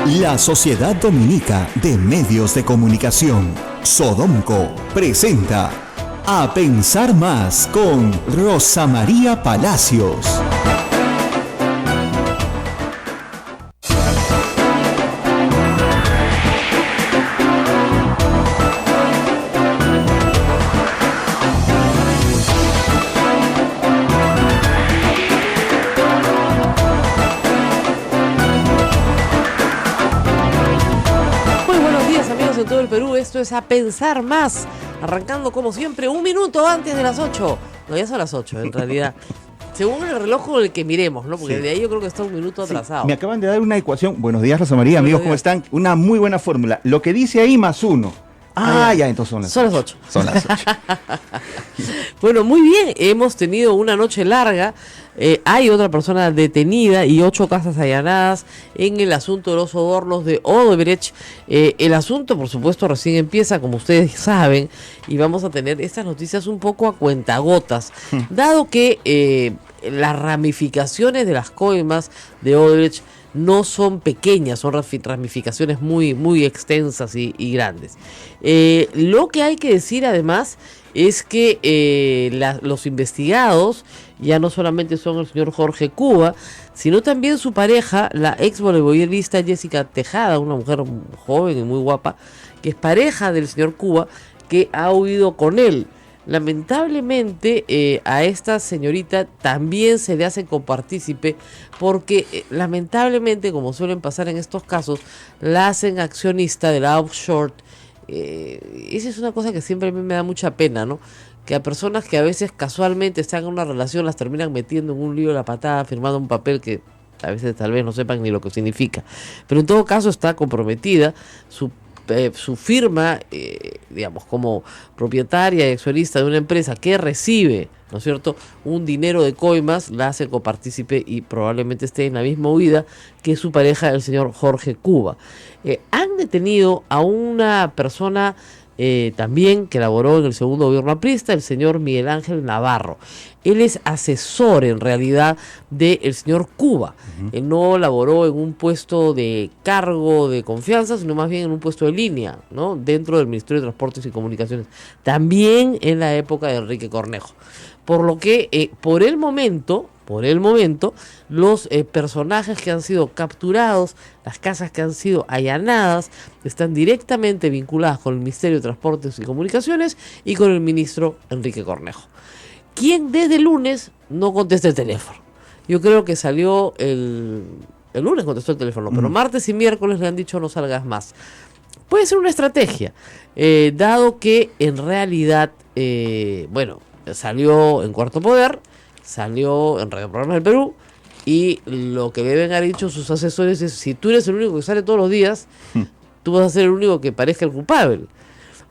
La Sociedad Dominica de Medios de Comunicación, Sodomco, presenta A Pensar Más con Rosa María Palacios. Esto es A Pensar Más, arrancando como siempre un minuto antes de las 8. No, ya son las 8 en realidad. Según el reloj con el que miremos, ¿no? Porque sí, de ahí yo creo que está un minuto atrasado. Sí, me acaban de dar una ecuación. Buenos días, Rosa María, amigos, ¿cómo están? Una muy buena fórmula. Lo que dice ahí más uno. Ya, entonces son las 8. Son las 8. Bueno, muy bien, hemos tenido una noche larga. Hay otra persona detenida y 8 casas allanadas en el asunto de los sobornos de Odebrecht. El asunto, por supuesto, recién empieza, como ustedes saben, y vamos a tener estas noticias un poco a cuentagotas, dado que las ramificaciones de las coimas de Odebrecht no son pequeñas, son ramificaciones muy extensas y grandes. Lo que hay que decir además es que los investigados ya no solamente son el señor Jorge Cuba, sino también su pareja, la ex voleibolista Jessica Tejada, una mujer joven y muy guapa, que es pareja del señor Cuba, que ha huido con él. Lamentablemente a esta señorita también se le hace copartícipe porque lamentablemente, como suelen pasar en estos casos, la hacen accionista de la offshore. Esa es una cosa que siempre a mí me da mucha pena, ¿no? Que a personas que a veces casualmente están en una relación las terminan metiendo en un lío de la patada, firmando un papel que a veces tal vez no sepan ni lo que significa. Pero en todo caso está comprometida su firma, digamos, como propietaria y accionista de una empresa que recibe, ¿no es cierto?, un dinero de coimas, la hace copartícipe y probablemente esté en la misma huida que su pareja, el señor Jorge Cuba. Han detenido a una persona también que laboró en el segundo gobierno aprista, el señor Miguel Ángel Navarro. Él es asesor en realidad del señor Cuba. Él no laboró en un puesto de cargo de confianza, sino más bien en un puesto de línea, ¿no?, dentro del Ministerio de Transportes y Comunicaciones, también en la época de Enrique Cornejo. Por lo que por el momento, los personajes que han sido capturados, las casas que han sido allanadas, están directamente vinculadas con el Ministerio de Transportes y Comunicaciones y con el ministro Enrique Cornejo, quien desde el lunes no contesta el teléfono. Yo creo que salió el lunes contestó el teléfono, pero martes y miércoles le han dicho no salgas más. Puede ser una estrategia, dado que en realidad, salió en Cuarto Poder, salió en Radio Programas del Perú, y lo que deben haber dicho sus asesores es: si tú eres el único que sale todos los días, tú vas a ser el único que parezca el culpable.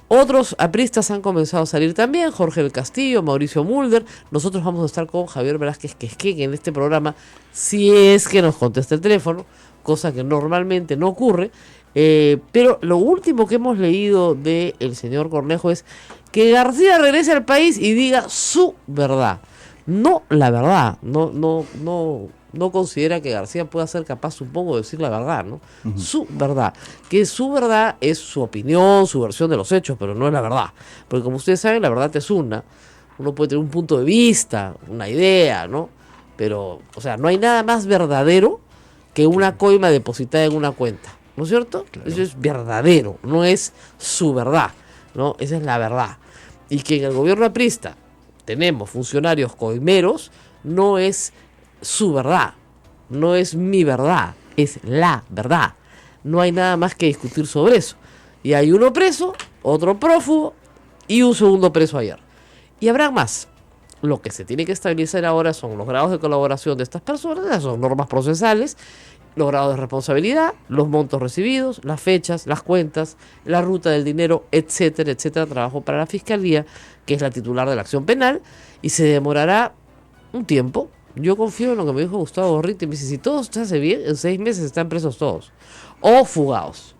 Otros apristas han comenzado a salir también: Jorge del Castillo, Mauricio Mulder. Nosotros vamos a estar con Javier Velázquez Quesquén en este programa, si es que nos contesta el teléfono, cosa que normalmente no ocurre. Pero lo último que hemos leído del señor Cornejo es que García regrese al país y diga su verdad, no la verdad. No considera que García pueda ser capaz, supongo, de decir la verdad, ¿no? Su verdad, que su verdad es su opinión, su versión de los hechos, pero no es la verdad, porque como ustedes saben, la verdad es uno puede tener un punto de vista, una idea, ¿no? Pero, o sea, no hay nada más verdadero que una coima depositada en una cuenta, ¿no es cierto? Claro. Eso es verdadero, no es su verdad, ¿no? Esa es la verdad. Y que en el gobierno aprista tenemos funcionarios coimeros, no es su verdad, no es mi verdad, es la verdad. No hay nada más que discutir sobre eso. Y hay uno preso, otro prófugo y un segundo preso ayer. Y habrá más. Lo que se tiene que establecer ahora son los grados de colaboración de estas personas, esas son normas procesales, los grados de responsabilidad, los montos recibidos, las fechas, las cuentas, la ruta del dinero, etcétera, etcétera. Trabajo para la Fiscalía, que es la titular de la acción penal, y se demorará un tiempo. Yo confío en lo que me dijo Gustavo Gorriti. Me dice: si todo se hace bien, en 6 meses están presos todos. O fugados.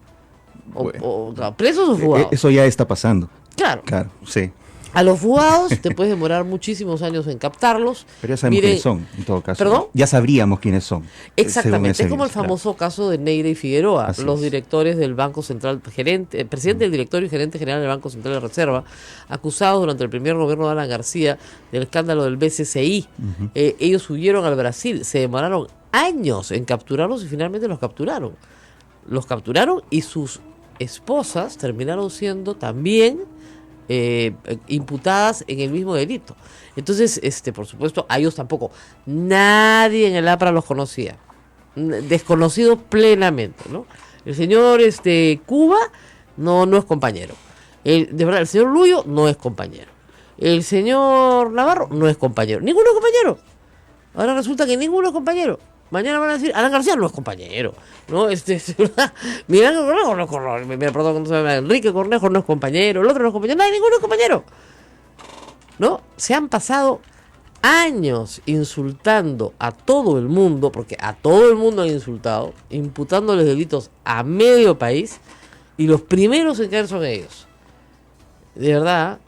Presos o fugados. Eso ya está pasando. Claro. Claro, sí. A los fugados te puedes demorar muchísimos años en captarlos. Pero ya sabemos quiénes son, en todo caso. ¿Perdón? Ya sabríamos quiénes son. Exactamente, es como el famoso caso de Neira y Figueroa, los directores del Banco Central, presidente del directorio y gerente general del Banco Central de Reserva, acusados durante el primer gobierno de Alan García del escándalo del BCCI. Ellos huyeron al Brasil, se demoraron años en capturarlos y finalmente los capturaron. Los capturaron y sus esposas terminaron siendo también imputadas en el mismo delito. Entonces, por supuesto, a ellos tampoco. Nadie en el APRA los conocía. Desconocidos plenamente, ¿no? El señor Cuba no es compañero. De verdad, el señor Luyo no es compañero. El señor Navarro no es compañero. Ninguno es compañero. Ahora resulta que ninguno es compañero. Mañana van a decir, Alan García no es compañero, ¿no? Miguel Cornejo no es compañero, Enrique Cornejo no es compañero, el otro no es compañero, ninguno es compañero, ¿no? Se han pasado años insultando a todo el mundo, porque a todo el mundo han insultado, imputándoles delitos a medio país, y los primeros en caer son ellos. De verdad,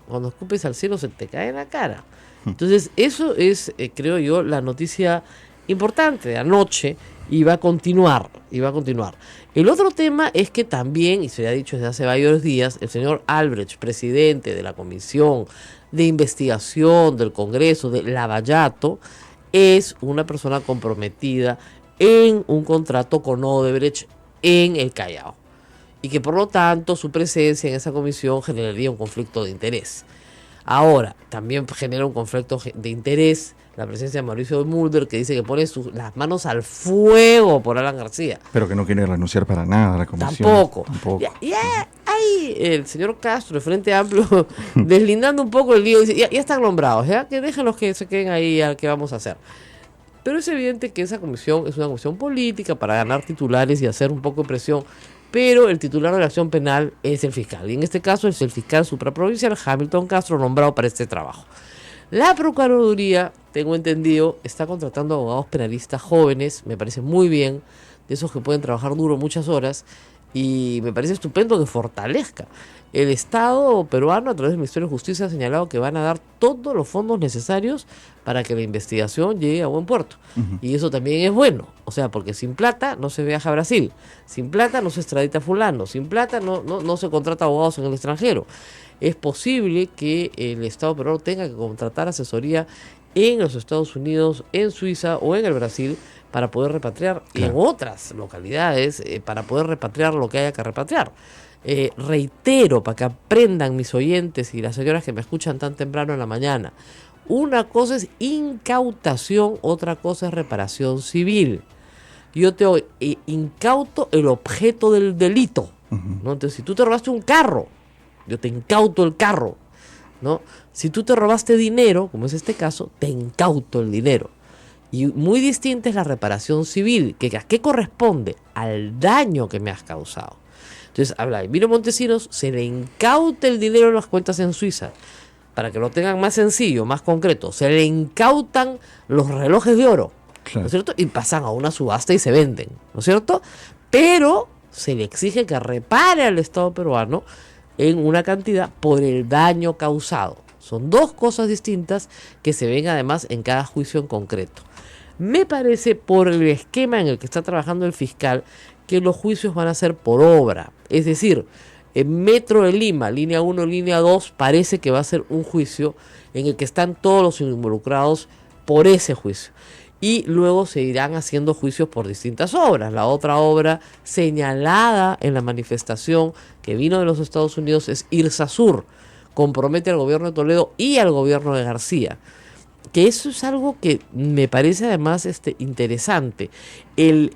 cuando escupes al cielo se te cae en la cara. Entonces, eso es, creo yo, la noticia importante de anoche, y va a continuar. El otro tema es que también, y se ha dicho desde hace varios días, el señor Albrecht, presidente de la Comisión de Investigación del Congreso de Lavallato, es una persona comprometida en un contrato con Odebrecht en el Callao, y que por lo tanto su presencia en esa comisión generaría un conflicto de interés. Ahora, también genera un conflicto de interés la presencia de Mauricio Mulder, que dice que pone las manos al fuego por Alan García. Pero que no quiere renunciar para nada a la comisión. Tampoco. Ya hay el señor Castro, el Frente Amplio, deslindando un poco el lío, dice, ya están nombrados, ya que déjenlos que se queden ahí a qué vamos a hacer. Pero es evidente que esa comisión es una comisión política para ganar titulares y hacer un poco de presión, pero el titular de la acción penal es el fiscal, y en este caso es el fiscal supraprovincial Hamilton Castro, nombrado para este trabajo. La Procuraduría, tengo entendido, está contratando abogados penalistas jóvenes, me parece muy bien, de esos que pueden trabajar duro muchas horas, y me parece estupendo que fortalezca. El Estado peruano, a través del Ministerio de Justicia, ha señalado que van a dar todos los fondos necesarios para que la investigación llegue a buen puerto. Y eso también es bueno, o sea, porque sin plata no se viaja a Brasil, sin plata no se extradita a fulano, sin plata no se contrata abogados en el extranjero. Es posible que el Estado peruano tenga que contratar asesoría en los Estados Unidos, en Suiza o en el Brasil para poder repatriar, y en otras localidades para poder repatriar lo que haya que repatriar. Reitero, para que aprendan mis oyentes y las señoras que me escuchan tan temprano en la mañana, una cosa es incautación, otra cosa es reparación civil. Yo te incauto el objeto del delito, ¿no? Entonces, si tú te robaste un carro, yo te incauto el carro, ¿no? Si tú te robaste dinero, como es este caso, te incauto el dinero. Y muy distinta es la reparación civil, que ¿a qué corresponde? Al daño que me has causado. Entonces, habla de Emilio Montesinos, se le incauta el dinero en las cuentas en Suiza. Para que lo tengan más sencillo, más concreto, se le incautan los relojes de oro, ¿no es cierto? Y pasan a una subasta y se venden, ¿no es cierto? Pero se le exige que repare al Estado peruano en una cantidad por el daño causado. Son dos cosas distintas que se ven además en cada juicio en concreto. Me parece, por el esquema en el que está trabajando el fiscal, que los juicios van a ser por obra. Es decir, en Metro de Lima, línea 1, línea 2, parece que va a ser un juicio en el que están todos los involucrados por ese juicio. Y luego se irán haciendo juicios por distintas obras. La otra obra señalada en la manifestación que vino de los Estados Unidos es Irsa Sur. Compromete al gobierno de Toledo y al gobierno de García. Que eso es algo que me parece además interesante. El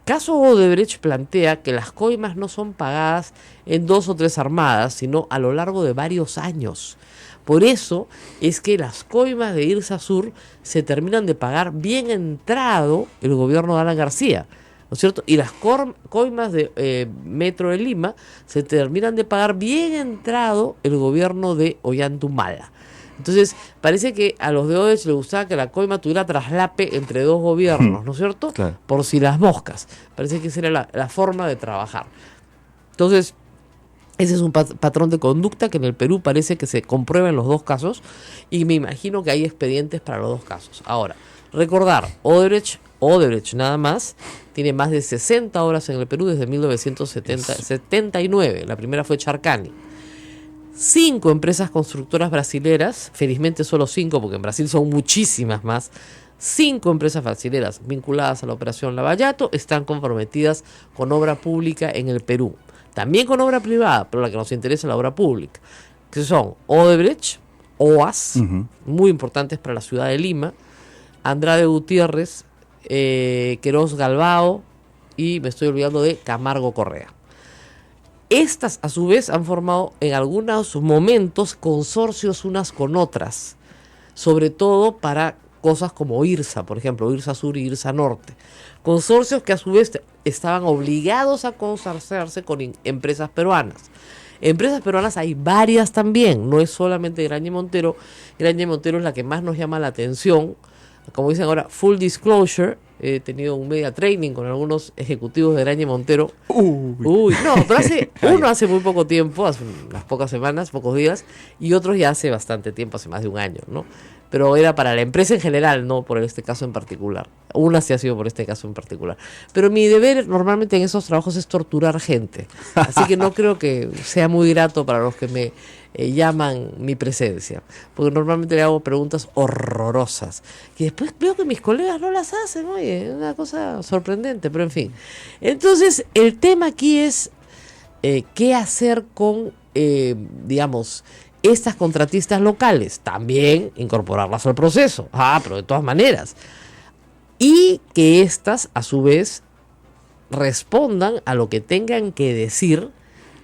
caso Odebrecht plantea que las coimas no son pagadas en 2 o 3 armadas, sino a lo largo de varios años. Por eso es que las coimas de Irsa Sur se terminan de pagar bien entrado el gobierno de Alan García, ¿no es cierto? Y las coimas de Metro de Lima se terminan de pagar bien entrado el gobierno de Ollanta-Humala. Entonces, parece que a los de Odebrecht les gustaba que la coima tuviera traslape entre dos gobiernos, ¿no es cierto? Claro. Por si las moscas. Parece que esa era la forma de trabajar. Entonces, Ese es un patrón de conducta que en el Perú parece que se comprueba en los dos casos y me imagino que hay expedientes para los dos casos. Ahora, recordar, Odebrecht nada más tiene más de 60 horas en el Perú desde 1979. La primera fue Charcani. 5 empresas constructoras brasileras, felizmente solo 5 porque en Brasil son muchísimas más. 5 empresas brasileras vinculadas a la operación Lavallato están comprometidas con obra pública en el Perú. También con obra privada, pero la que nos interesa es la obra pública, que son Odebrecht, OAS, muy importantes para la ciudad de Lima, Andrade Gutiérrez, Queiroz Galbao y me estoy olvidando de Camargo Correa. Estas, a su vez, han formado en algunos momentos consorcios unas con otras, sobre todo para cosas como IRSA, por ejemplo, IRSA Sur y IRSA Norte. Consorcios que a su vez estaban obligados a consorciarse con empresas peruanas. Empresas peruanas hay varias también, no es solamente Graña Montero. Graña Montero es la que más nos llama la atención. Como dicen ahora, full disclosure, he tenido un media training con algunos ejecutivos de Graña Montero. Uy, no, pero uno hace muy poco tiempo, hace unas pocas semanas, pocos días, y otros ya hace bastante tiempo, hace más de un año, ¿no? Pero era para la empresa en general, no por este caso en particular. Una sí ha sido por este caso en particular. Pero mi deber normalmente en esos trabajos es torturar gente. Así que no creo que sea muy grato para los que me llaman mi presencia. Porque normalmente le hago preguntas horrorosas. Que después veo que mis colegas no las hacen. Oye, es una cosa sorprendente, pero en fin. Entonces, el tema aquí es qué hacer con, digamos, estas contratistas locales, también incorporarlas al proceso. Pero de todas maneras. Y que éstas, a su vez, respondan a lo que tengan que decir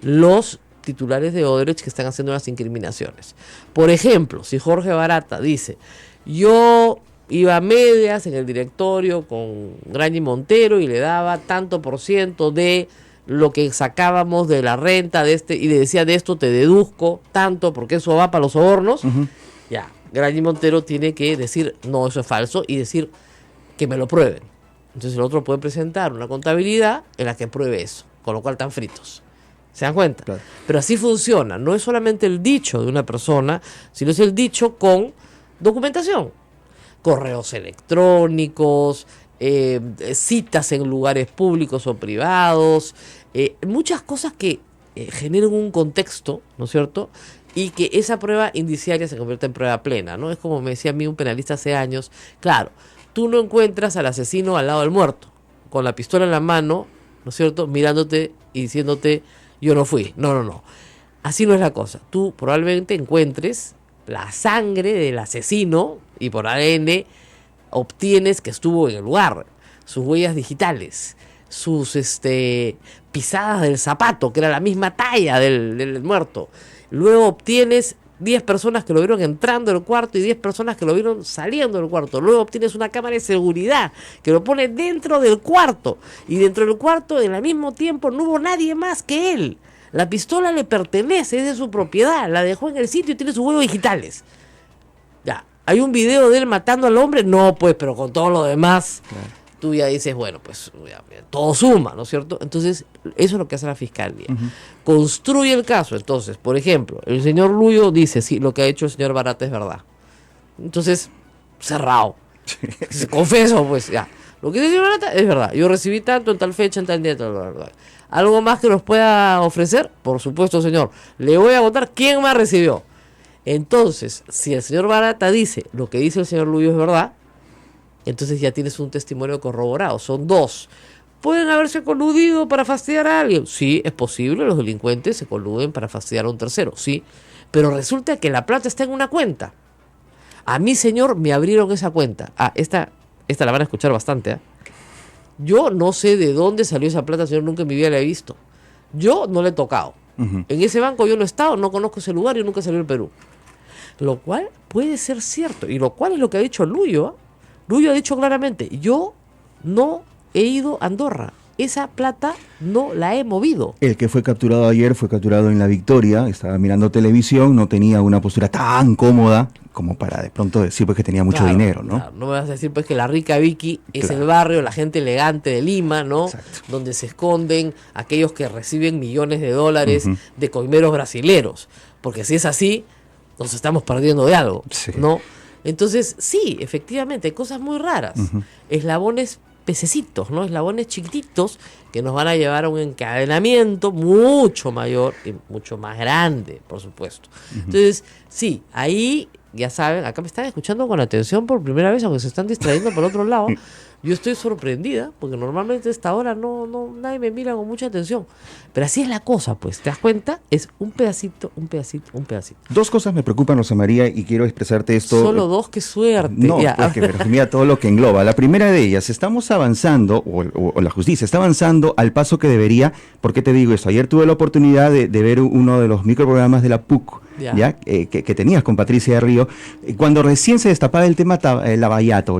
los titulares de Odebrecht que están haciendo las incriminaciones. Por ejemplo, si Jorge Barata dice, yo iba a medias en el directorio con Graña Montero y le daba tanto % de lo que sacábamos de la renta de y le decía de esto te deduzco tanto porque eso va para los sobornos, ya, Graña Montero tiene que decir no, eso es falso y decir que me lo prueben. Entonces el otro puede presentar una contabilidad en la que pruebe eso, con lo cual están fritos. ¿Se dan cuenta? Claro. Pero así funciona, no es solamente el dicho de una persona, sino es el dicho con documentación, correos electrónicos, citas en lugares públicos o privados, muchas cosas que generan un contexto, ¿no es cierto? Y que esa prueba indiciaria se convierte en prueba plena, ¿no? Es como me decía a mí un penalista hace años, claro, tú no encuentras al asesino al lado del muerto, con la pistola en la mano, ¿no es cierto? Mirándote y diciéndote, yo no fui. No. Así no es la cosa. Tú probablemente encuentres la sangre del asesino y por ADN obtienes que estuvo en el lugar, sus huellas digitales, sus pisadas del zapato, que era la misma talla del muerto. Luego obtienes 10 personas que lo vieron entrando al cuarto y 10 personas que lo vieron saliendo del cuarto. Luego obtienes una cámara de seguridad que lo pone dentro del cuarto. Y dentro del cuarto, en el mismo tiempo, no hubo nadie más que él. La pistola le pertenece, es de su propiedad. La dejó en el sitio y tiene sus huellas digitales. Ya. ¿Hay un video de él matando al hombre? No, pues, pero con todo lo demás, claro, tú ya dices, bueno, pues ya, todo suma, ¿no es cierto? Entonces, eso es lo que hace la fiscalía. Construye el caso. Entonces, por ejemplo, el señor Luyo dice, sí, lo que ha hecho el señor Barata es verdad. Entonces, cerrado. Sí. Confeso, pues, ya. Lo que dice el señor Barata es verdad. Yo recibí tanto en tal fecha, en tal día, tal, tal. ¿Algo más que nos pueda ofrecer? Por supuesto, señor. Le voy a contar quién más recibió. Entonces, si el señor Barata dice lo que dice el señor Luyo es verdad, entonces ya tienes un testimonio corroborado. Son 2. ¿Pueden haberse coludido para fastidiar a alguien? Sí, es posible, los delincuentes se coluden para fastidiar a un tercero, sí. Pero resulta que la plata está en una cuenta. A mí, señor, me abrieron esa cuenta. Esta la van a escuchar bastante, Yo no sé de dónde salió esa plata, señor, nunca en mi vida la he visto. Yo no la he tocado. En ese banco yo no he estado, no conozco ese lugar y nunca salió del Perú. Lo cual puede ser cierto, y lo cual es lo que ha dicho Luyo. Luyo ha dicho claramente, yo no he ido a Andorra, esa plata no la he movido. El que fue capturado ayer fue capturado en La Victoria, estaba mirando televisión, no tenía una postura tan cómoda como para de pronto decir pues que tenía mucho dinero, ¿no? Claro. No me vas a decir pues que la rica Vicky es el barrio, la gente elegante de Lima, ¿no? Exacto. Donde se esconden aquellos que reciben millones de dólares de coimeros brasileros. Porque si es así, nos estamos perdiendo de algo, ¿no? Entonces, sí, efectivamente, hay cosas muy raras. Eslabones pececitos, ¿no? Eslabones chiquititos que nos van a llevar a un encadenamiento mucho mayor y mucho más grande, por supuesto. Entonces, sí, ahí, ya saben, acá me están escuchando con atención por primera vez, aunque se están distrayendo por otro lado. Yo estoy sorprendida, porque normalmente a esta hora nadie me mira con mucha atención. Pero así es la cosa, pues, ¿te das cuenta? Es un pedacito, un pedacito, un pedacito. Dos cosas me preocupan, Rosa María, y quiero expresarte esto. Solo dos, qué suerte. No, pues que mira todo lo que engloba. La primera de ellas, estamos avanzando, o la justicia está avanzando al paso que debería. ¿Por qué te digo esto? Ayer tuve la oportunidad de ver uno de los microprogramas de la PUC, que tenías con Patricia de Río, cuando recién se destapaba el tema Lavajato,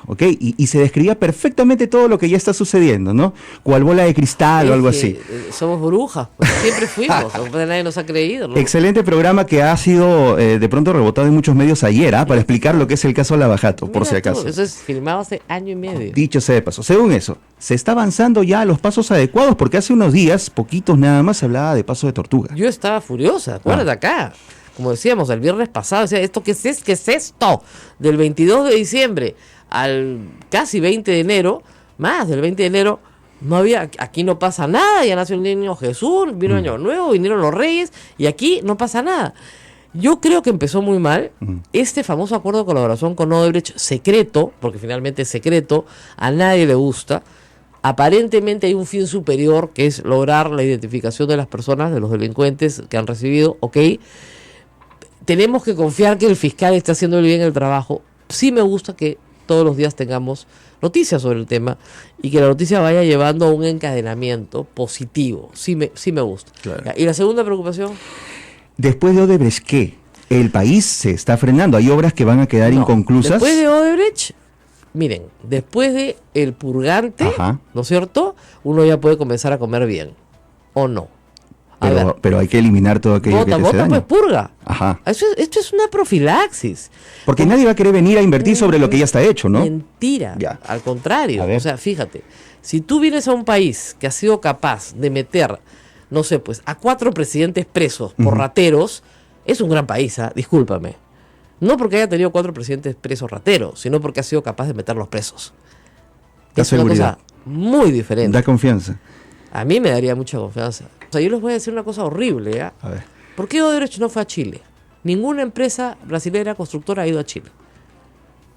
¿ok? Y se describía perfectamente todo lo que ya está sucediendo, ¿no? Cual bola de cristal o algo así. Somos brujas, pues, siempre fuimos, nadie nos ha creído, ¿no? Excelente programa que ha sido de pronto rebotado en muchos medios ayer, para explicar lo que es el caso Lavajato, por si acaso. Eso es filmado hace año y medio. Dicho sea de paso, según eso, se está avanzando ya a los pasos adecuados, porque hace unos días, poquitos nada más, se hablaba de paso de tortuga. Yo estaba furiosa, acuérdate acá. Como decíamos, el viernes pasado, decía, ¿qué es esto? Del 22 de diciembre al casi 20 de enero, más del 20 de enero, no había, aquí no pasa nada, ya nació el niño Jesús, vino el Año Nuevo, vinieron los Reyes, y aquí no pasa nada. Yo creo que empezó muy mal. Este famoso acuerdo de colaboración con Odebrecht, secreto, porque finalmente es secreto, a nadie le gusta. Aparentemente hay un fin superior, que es lograr la identificación de las personas, de los delincuentes que han recibido, ok. Tenemos que confiar que el fiscal está haciendo bien el trabajo. Sí me gusta que todos los días tengamos noticias sobre el tema y que la noticia vaya llevando a un encadenamiento positivo. Sí me gusta. Claro. ¿Y la segunda preocupación? Después de Odebrecht, ¿qué? El país se está frenando. Hay obras que van a quedar inconclusas. Después de Odebrecht, miren, después de el purgante, ¿no es cierto? Uno ya puede comenzar a comer bien. ¿O no? Pero hay que eliminar todo aquello que te hace daño. Pues purga. Ajá. Esto es una profilaxis. Porque nadie va a querer venir a invertir sobre lo que ya está hecho, ¿no? Mentira. Al contrario. O sea, fíjate, si tú vienes a un país que ha sido capaz de meter, no sé, pues, a 4 presidentes presos por rateros, es un gran país, discúlpame. No porque haya tenido 4 presidentes presos rateros, sino porque ha sido capaz de meterlos presos. Es una cosa muy diferente. Da confianza. A mí me daría mucha confianza. O sea, yo les voy a decir una cosa horrible, A ver. ¿Por qué Odebrecht no fue a Chile? Ninguna empresa brasilera constructora ha ido a Chile.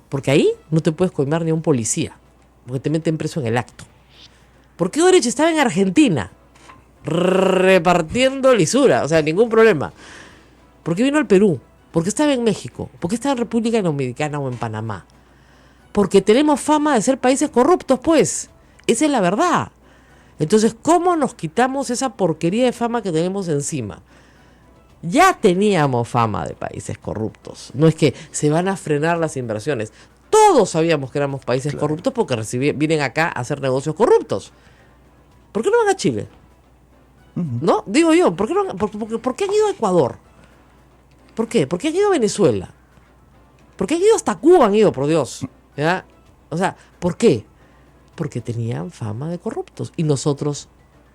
Porque ahí no te puedes coimar ni a un policía, porque te meten preso en el acto. ¿Por qué Odebrecht estaba en Argentina? Repartiendo lisura, o sea, ningún problema. ¿Por qué vino al Perú? ¿Por qué estaba en México? ¿Por qué estaba en República Dominicana o en Panamá? Porque tenemos fama de ser países corruptos, pues. Esa es la verdad. Entonces, ¿cómo nos quitamos esa porquería de fama que tenemos encima? Ya teníamos fama de países corruptos. No es que se van a frenar las inversiones. Todos sabíamos que éramos países corruptos porque vienen acá a hacer negocios corruptos. ¿Por qué no van a Chile? ¿No? Digo yo, ¿por qué han ido a Ecuador? ¿Por qué? ¿Por qué han ido a Venezuela? ¿Por qué han ido hasta Cuba? Han ido, por Dios. ¿Ya? O sea, ¿por qué? Porque tenían fama de corruptos y nosotros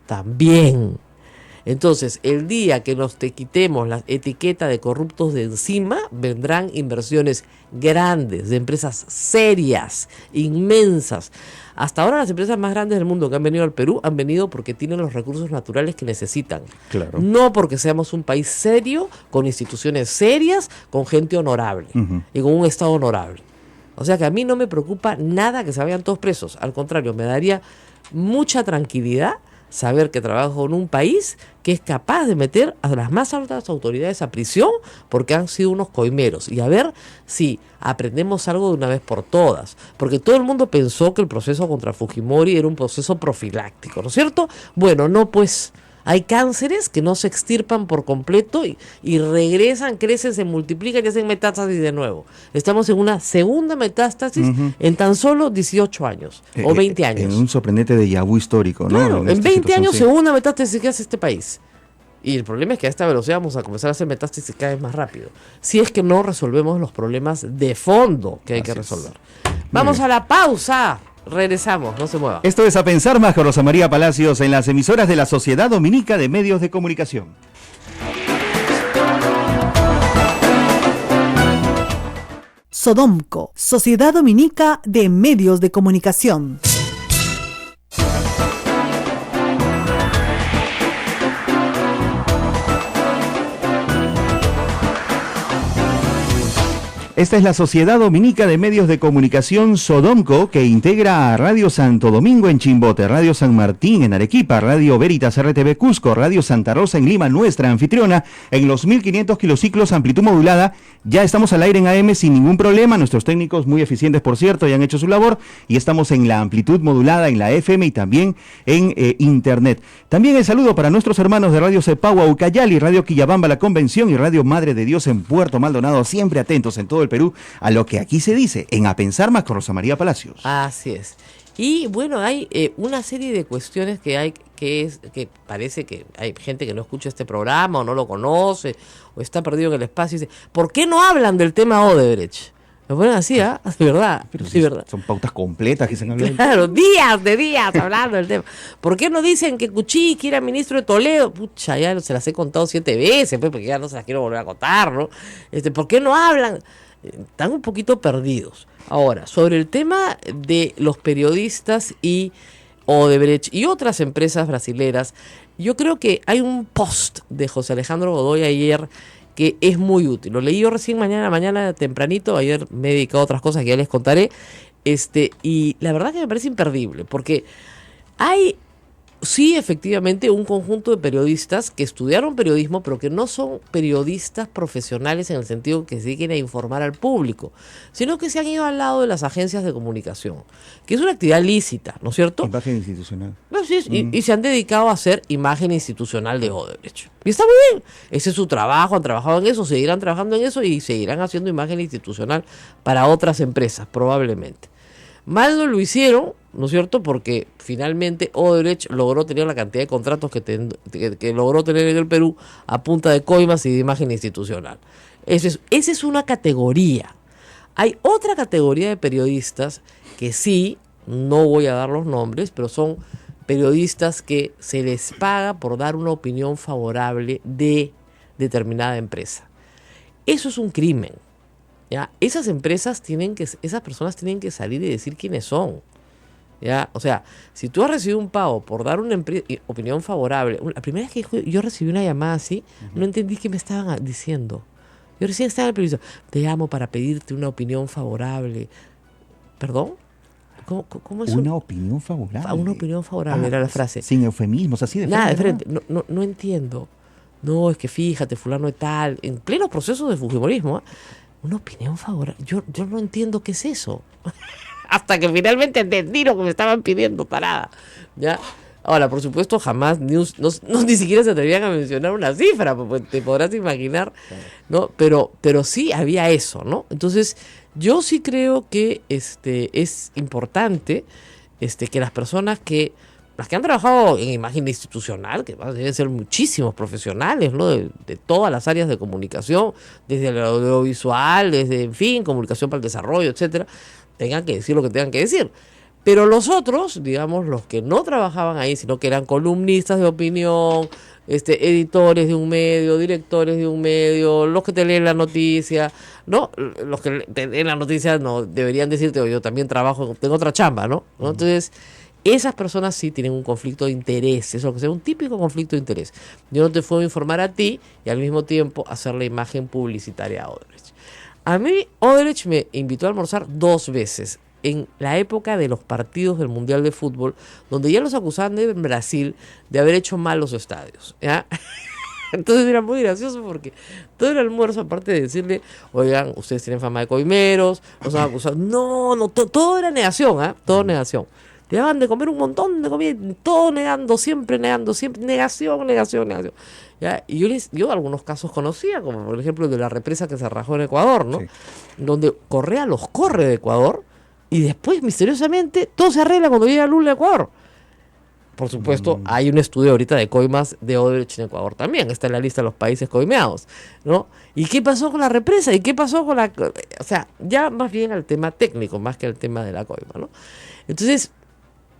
también. Entonces, el día que nos quitemos la etiqueta de corruptos de encima, vendrán inversiones grandes, de empresas serias, inmensas. Hasta ahora las empresas más grandes del mundo que han venido al Perú han venido porque tienen los recursos naturales que necesitan. Claro. No porque seamos un país serio, con instituciones serias, con gente honorable y con un Estado honorable. O sea que a mí no me preocupa nada que se vayan todos presos. Al contrario, me daría mucha tranquilidad saber que trabajo en un país que es capaz de meter a las más altas autoridades a prisión porque han sido unos coimeros. Y a ver si aprendemos algo de una vez por todas. Porque todo el mundo pensó que el proceso contra Fujimori era un proceso profiláctico, ¿no es cierto? Bueno, no, pues hay cánceres que no se extirpan por completo y regresan, crecen, se multiplican y hacen metástasis de nuevo. Estamos en una segunda metástasis en tan solo 18 años o 20 años. En un sorprendente déjà vu histórico, ¿no? Claro, en 20 años segunda metástasis que hace este país. Y el problema es que a esta velocidad vamos a comenzar a hacer metástasis cada vez más rápido. Si es que no resolvemos los problemas de fondo que hay que resolver. Vamos a la pausa. Regresamos, no se mueva. Esto es A Pensar Más con Rosa María Palacios en las emisoras de la Sociedad Dominica de Medios de Comunicación. Sodomco, Sociedad Dominica de Medios de Comunicación. Esta es la Sociedad Dominica de Medios de Comunicación Sodomco, que integra a Radio Santo Domingo en Chimbote, Radio San Martín en Arequipa, Radio Veritas RTV Cusco, Radio Santa Rosa en Lima, nuestra anfitriona, en los 1500 kilociclos amplitud modulada. Ya estamos al aire en AM sin ningún problema, nuestros técnicos muy eficientes, por cierto, ya han hecho su labor, y estamos en la amplitud modulada en la FM y también en Internet. También el saludo para nuestros hermanos de Radio Cepagua, Ucayali, Radio Quillabamba, La Convención y Radio Madre de Dios en Puerto Maldonado, siempre atentos en todo el Perú a lo que aquí se dice en A Pensar Más con Rosa María Palacios. Así es. Y bueno, hay una serie de cuestiones que parece que hay gente que no escucha este programa o no lo conoce o está perdido en el espacio y dice, ¿por qué no hablan del tema Odebrecht? Lo ponen así, ¿ah? De verdad. Pero sí, si verdad. son pautas completas que se han hablado. Claro, días hablando del tema. ¿Por qué no dicen que Kuczynski era ministro de Toledo? Pucha, ya se las he contado 7 veces, pues, porque ya no se las quiero volver a contar, ¿no? ¿Por qué no hablan? Están un poquito perdidos. Ahora, sobre el tema de los periodistas y Odebrecht y otras empresas brasileras, yo creo que hay un post de José Alejandro Godoy ayer que es muy útil. Lo leí yo recién mañana tempranito, ayer me he dedicado a otras cosas que ya les contaré, y la verdad que me parece imperdible, porque hay sí, efectivamente, un conjunto de periodistas que estudiaron periodismo, pero que no son periodistas profesionales en el sentido que se dediquen a informar al público, sino que se han ido al lado de las agencias de comunicación, que es una actividad lícita, ¿no es cierto? Imagen institucional. No, sí, y se han dedicado a hacer imagen institucional de Odebrecht. Y está muy bien, ese es su trabajo, han trabajado en eso, seguirán trabajando en eso y seguirán haciendo imagen institucional para otras empresas, probablemente. Mal no lo hicieron, ¿no es cierto? Porque finalmente Odebrecht logró tener la cantidad de contratos que logró tener en el Perú a punta de coimas y de imagen institucional. Esa es una categoría. Hay otra categoría de periodistas que sí, no voy a dar los nombres, pero son periodistas que se les paga por dar una opinión favorable de determinada empresa. Eso es un crimen. ¿Ya? Esas personas tienen que salir y decir quiénes son. ¿Ya? O sea, si tú has recibido un pago por dar una opinión favorable, la primera vez que yo recibí una llamada así, no entendí qué me estaban diciendo. Yo recién estaba en el periodista, te llamo para pedirte una opinión favorable. ¿Perdón? ¿Cómo es una opinión favorable? Una opinión favorable era la frase. Sin eufemismos, así de frente. Nada, de frente. No entiendo. No, es que fíjate, fulano de tal, en pleno proceso de fujimorismo, ¿eh? Una opinión favorable. Yo no entiendo qué es eso. Hasta que finalmente entendí lo que me estaban pidiendo, parada. ¿Ya? Ahora, por supuesto, jamás ni siquiera se atrevían a mencionar una cifra, pues te podrás imaginar, ¿no? Pero sí había eso, ¿no? Entonces, yo sí creo que es importante que las personas las que han trabajado en imagen institucional, que deben ser muchísimos profesionales, ¿no? De todas las áreas de comunicación, desde el audiovisual, desde, en fin, comunicación para el desarrollo, etcétera, tengan que decir lo que tengan que decir. Pero los otros, digamos, los que no trabajaban ahí, sino que eran columnistas de opinión, editores de un medio, directores de un medio, los que te leen la noticia, ¿no? Los que te leen la noticia no deberían decirte, yo también trabajo, tengo otra chamba, ¿no? Entonces, esas personas sí tienen un conflicto de interés, eso es lo que sea, un típico conflicto de interés. Yo no te puedo informar a ti y al mismo tiempo hacer la imagen publicitaria a Odebrecht. A mí, Odebrecht me invitó a almorzar 2 veces en la época de los partidos del Mundial de Fútbol, donde ya los acusaban en Brasil de haber hecho mal los estadios, ¿ya? Entonces era muy gracioso porque todo el almuerzo, aparte de decirle, oigan, ustedes tienen fama de coimeros, los han acusado, todo era negación, ¿ah? Todo negación. Te daban de comer un montón de comida, todo negando, siempre, negación. ¿Ya? Y yo algunos casos conocía, como por ejemplo el de la represa que se rajó en Ecuador, ¿no? Sí. Donde Correa los corre de Ecuador y después, misteriosamente, todo se arregla cuando llega Lula a Ecuador. por supuesto, hay un estudio ahorita de coimas de Odebrecht en Ecuador también. Está en la lista de los países coimeados, ¿no? ¿Y qué pasó con la represa? ¿Y qué pasó con la...? O sea, ya más bien al tema técnico, más que al tema de la coima, ¿no? Entonces,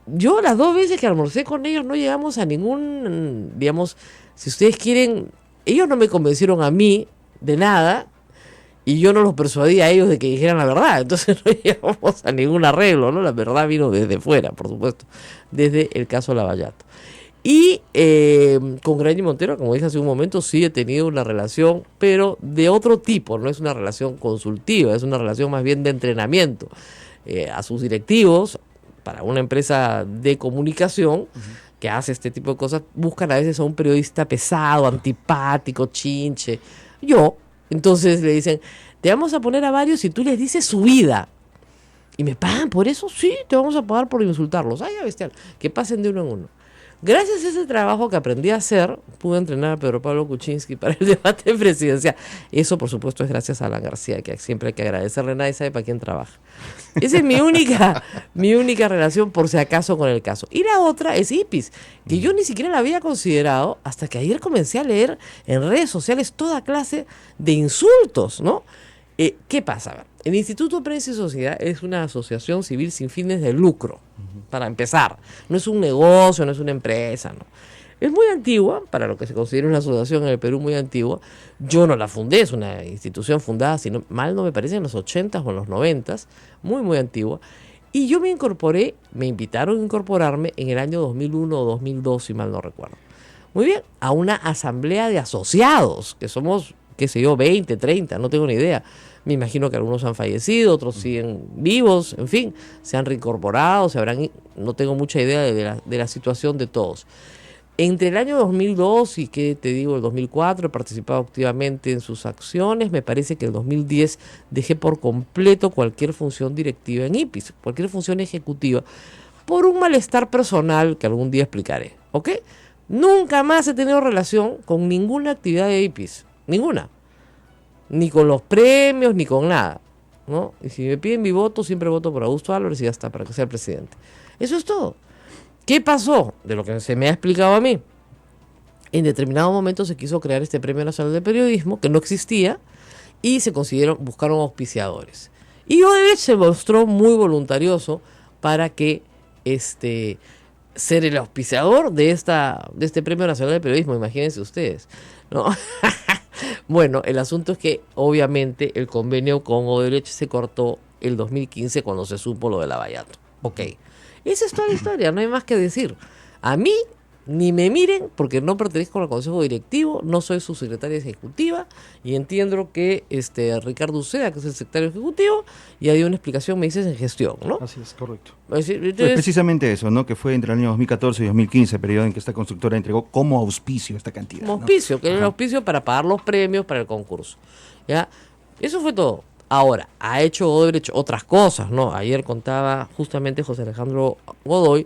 yo las 2 veces que almorcé con ellos no llegamos a ningún, digamos, si ustedes quieren, ellos no me convencieron a mí de nada y yo no los persuadí a ellos de que dijeran la verdad. Entonces no llegamos a ningún arreglo, ¿no? La verdad vino desde fuera, por supuesto, desde el caso Lavallato. Y con Graña y Montero, como dije hace un momento, sí he tenido una relación, pero de otro tipo, no es una relación consultiva, es una relación más bien de entrenamiento a sus directivos. Para una empresa de comunicación que hace este tipo de cosas, buscan a veces a un periodista pesado, antipático, chinche. Entonces le dicen, te vamos a poner a varios y tú les dices su vida. ¿Y me pagan por eso? Sí, te vamos a pagar por insultarlos. Ay, bestial, que pasen de uno en uno. Gracias a ese trabajo que aprendí a hacer, pude entrenar a Pedro Pablo Kuczynski para el debate presidencial. Eso, por supuesto, es gracias a Alan García, que siempre hay que agradecerle. Nadie sabe para quién trabaja. Esa es mi única relación, por si acaso, con el caso. Y la otra es IPIS, que yo ni siquiera la había considerado hasta que ayer comencé a leer en redes sociales toda clase de insultos, ¿no? ¿Qué pasa? A ver, el Instituto Prensa y Sociedad es una asociación civil sin fines de lucro, para empezar. No es un negocio, no es una empresa, ¿no? Es muy antigua, para lo que se considera una asociación en el Perú muy antigua. Yo no la fundé, es una institución fundada, si no, mal no me parece, en los 80s o en los 90s, muy, muy antigua. Y yo me invitaron a incorporarme en el año 2001 o 2002, si mal no recuerdo. Muy bien, a una asamblea de asociados, que somos, qué sé yo, 20, 30, no tengo ni idea. Me imagino que algunos han fallecido, otros siguen vivos, en fin, se han reincorporado, no tengo mucha idea de la situación de todos. Entre el año 2002 y, ¿qué te digo?, el 2004 he participado activamente en sus acciones. Me parece que el 2010 dejé por completo cualquier función directiva en IPIS, cualquier función ejecutiva, por un malestar personal que algún día explicaré, ¿ok? Nunca más he tenido relación con ninguna actividad de IPIS, ninguna. Ni con los premios, ni con nada, ¿no? Y si me piden mi voto, siempre voto por Augusto Álvarez y ya está, para que sea el presidente. Eso es todo. ¿Qué pasó? De lo que se me ha explicado a mí. En determinado momento se quiso crear este Premio Nacional de Periodismo, que no existía, y buscaron auspiciadores. Y Odebrecht se mostró muy voluntarioso para que ser el auspiciador de este Premio Nacional de Periodismo, imagínense ustedes, ¿no? Bueno, el asunto es que obviamente el convenio con Odebrecht se cortó el 2015 cuando se supo lo de Lavallato. Ok. Esa es toda la historia, no hay más que decir. A mí, ni me miren, porque no pertenezco al consejo directivo, no soy su secretaria ejecutiva, y entiendo que Ricardo Uceda, que es el secretario ejecutivo, ya dio una explicación, me dices, en gestión, ¿no? Así es, correcto. Entonces, Pues precisamente eso, ¿no? Que fue entre el año 2014 y 2015, periodo en que esta constructora entregó como auspicio esta cantidad. Como auspicio, ¿no? que era el auspicio para pagar los premios para el concurso. ¿Ya? Eso fue todo. Ahora, ha hecho Odebrecht otras cosas, ¿no? Ayer contaba justamente José Alejandro Godoy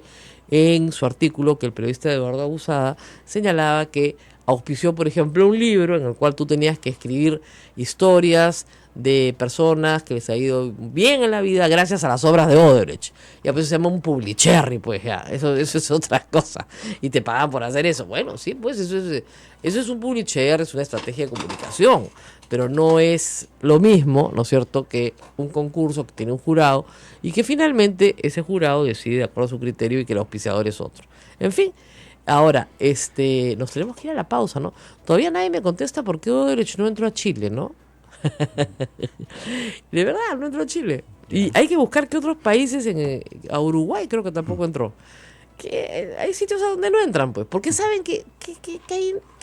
en su artículo que el periodista Eduardo Abusada señalaba que auspició, por ejemplo, un libro en el cual tú tenías que escribir historias de personas que les ha ido bien en la vida gracias a las obras de Odebrecht. Ya pues se llama un publicherry, pues ya, eso es otra cosa. Y te pagan por hacer eso. Bueno, sí, pues eso es un publicherry, es una estrategia de comunicación, pero no es lo mismo, ¿no es cierto?, que un concurso que tiene un jurado y que finalmente ese jurado decide de acuerdo a su criterio y que el auspiciador es otro. En fin, ahora, nos tenemos que ir a la pausa, ¿no? Todavía nadie me contesta por qué Odebrecht no entró a Chile, ¿no? De verdad, no entró a Chile. Y hay que buscar que otros países, a Uruguay creo que tampoco entró. Que hay sitios a donde no entran, pues, porque saben que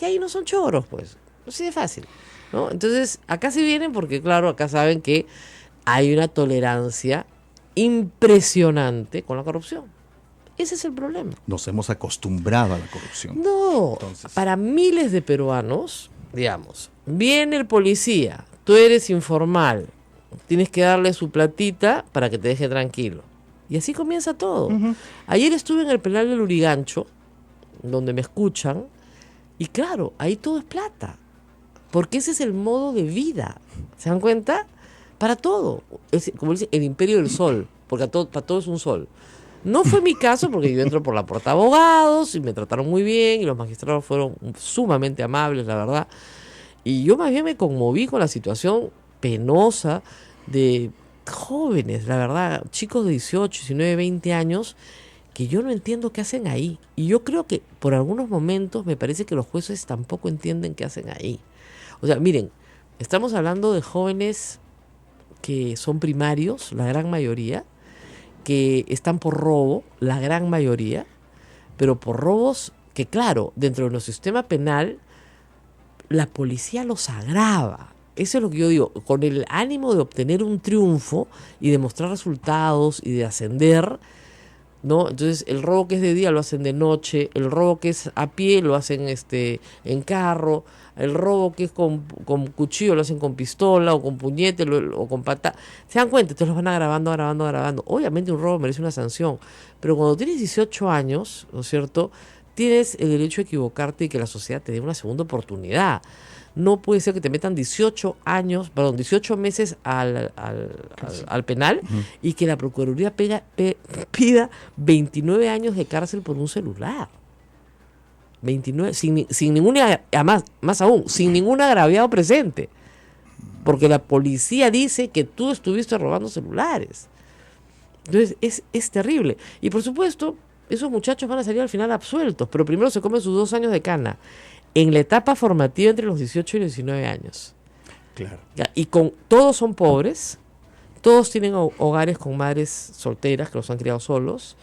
ahí no son choros, pues. Así de fácil, ¿no? Entonces, acá sí vienen porque, claro, acá saben que hay una tolerancia impresionante con la corrupción. Ese es el problema. Nos hemos acostumbrado a la corrupción. No, Entonces, para miles de peruanos, digamos, viene el policía, tú eres informal, tienes que darle su platita para que te deje tranquilo. Y así comienza todo. Ayer estuve en el penal del Lurigancho, donde me escuchan, y claro, ahí todo es plata. Porque ese es el modo de vida. ¿Se dan cuenta? Para todo. Es, como dicen, el imperio del sol, porque para todo es un sol. No fue mi caso porque yo entro por la puerta de abogados y me trataron muy bien y los magistrados fueron sumamente amables, la verdad. Y yo más bien me conmoví con la situación penosa de jóvenes, la verdad, chicos de 18, 19, 20 años, que yo no entiendo qué hacen ahí. Y yo creo que por algunos momentos me parece que los jueces tampoco entienden qué hacen ahí. O sea, miren, estamos hablando de jóvenes que son primarios, la gran mayoría, que están por robo, la gran mayoría, pero por robos que, claro, dentro de nuestro sistema penal, la policía los agrava. Eso es lo que yo digo, con el ánimo de obtener un triunfo y de mostrar resultados y de ascender, ¿no? Entonces, el robo que es de día lo hacen de noche, el robo que es a pie lo hacen en carro, el robo que es con cuchillo lo hacen con pistola o con puñete o con pata. ¿Se dan cuenta? Entonces los van agravando. Obviamente un robo merece una sanción, pero cuando tienes 18 años, ¿no es cierto?, tienes el derecho a equivocarte y que la sociedad te dé una segunda oportunidad. No puede ser que te metan 18 meses al penal y que la Procuraduría pida 29 años de cárcel por un celular. 29, sin ninguna, más aún, sin ningún agraviado presente. Porque la policía dice que tú estuviste robando celulares. Entonces es terrible. Y por supuesto, esos muchachos van a salir al final absueltos, pero primero se comen sus 2 años de cana en la etapa formativa entre los 18 y los 19 años. Claro. ¿Ya? Y todos son pobres, todos tienen hogares con madres solteras que los han criado solos,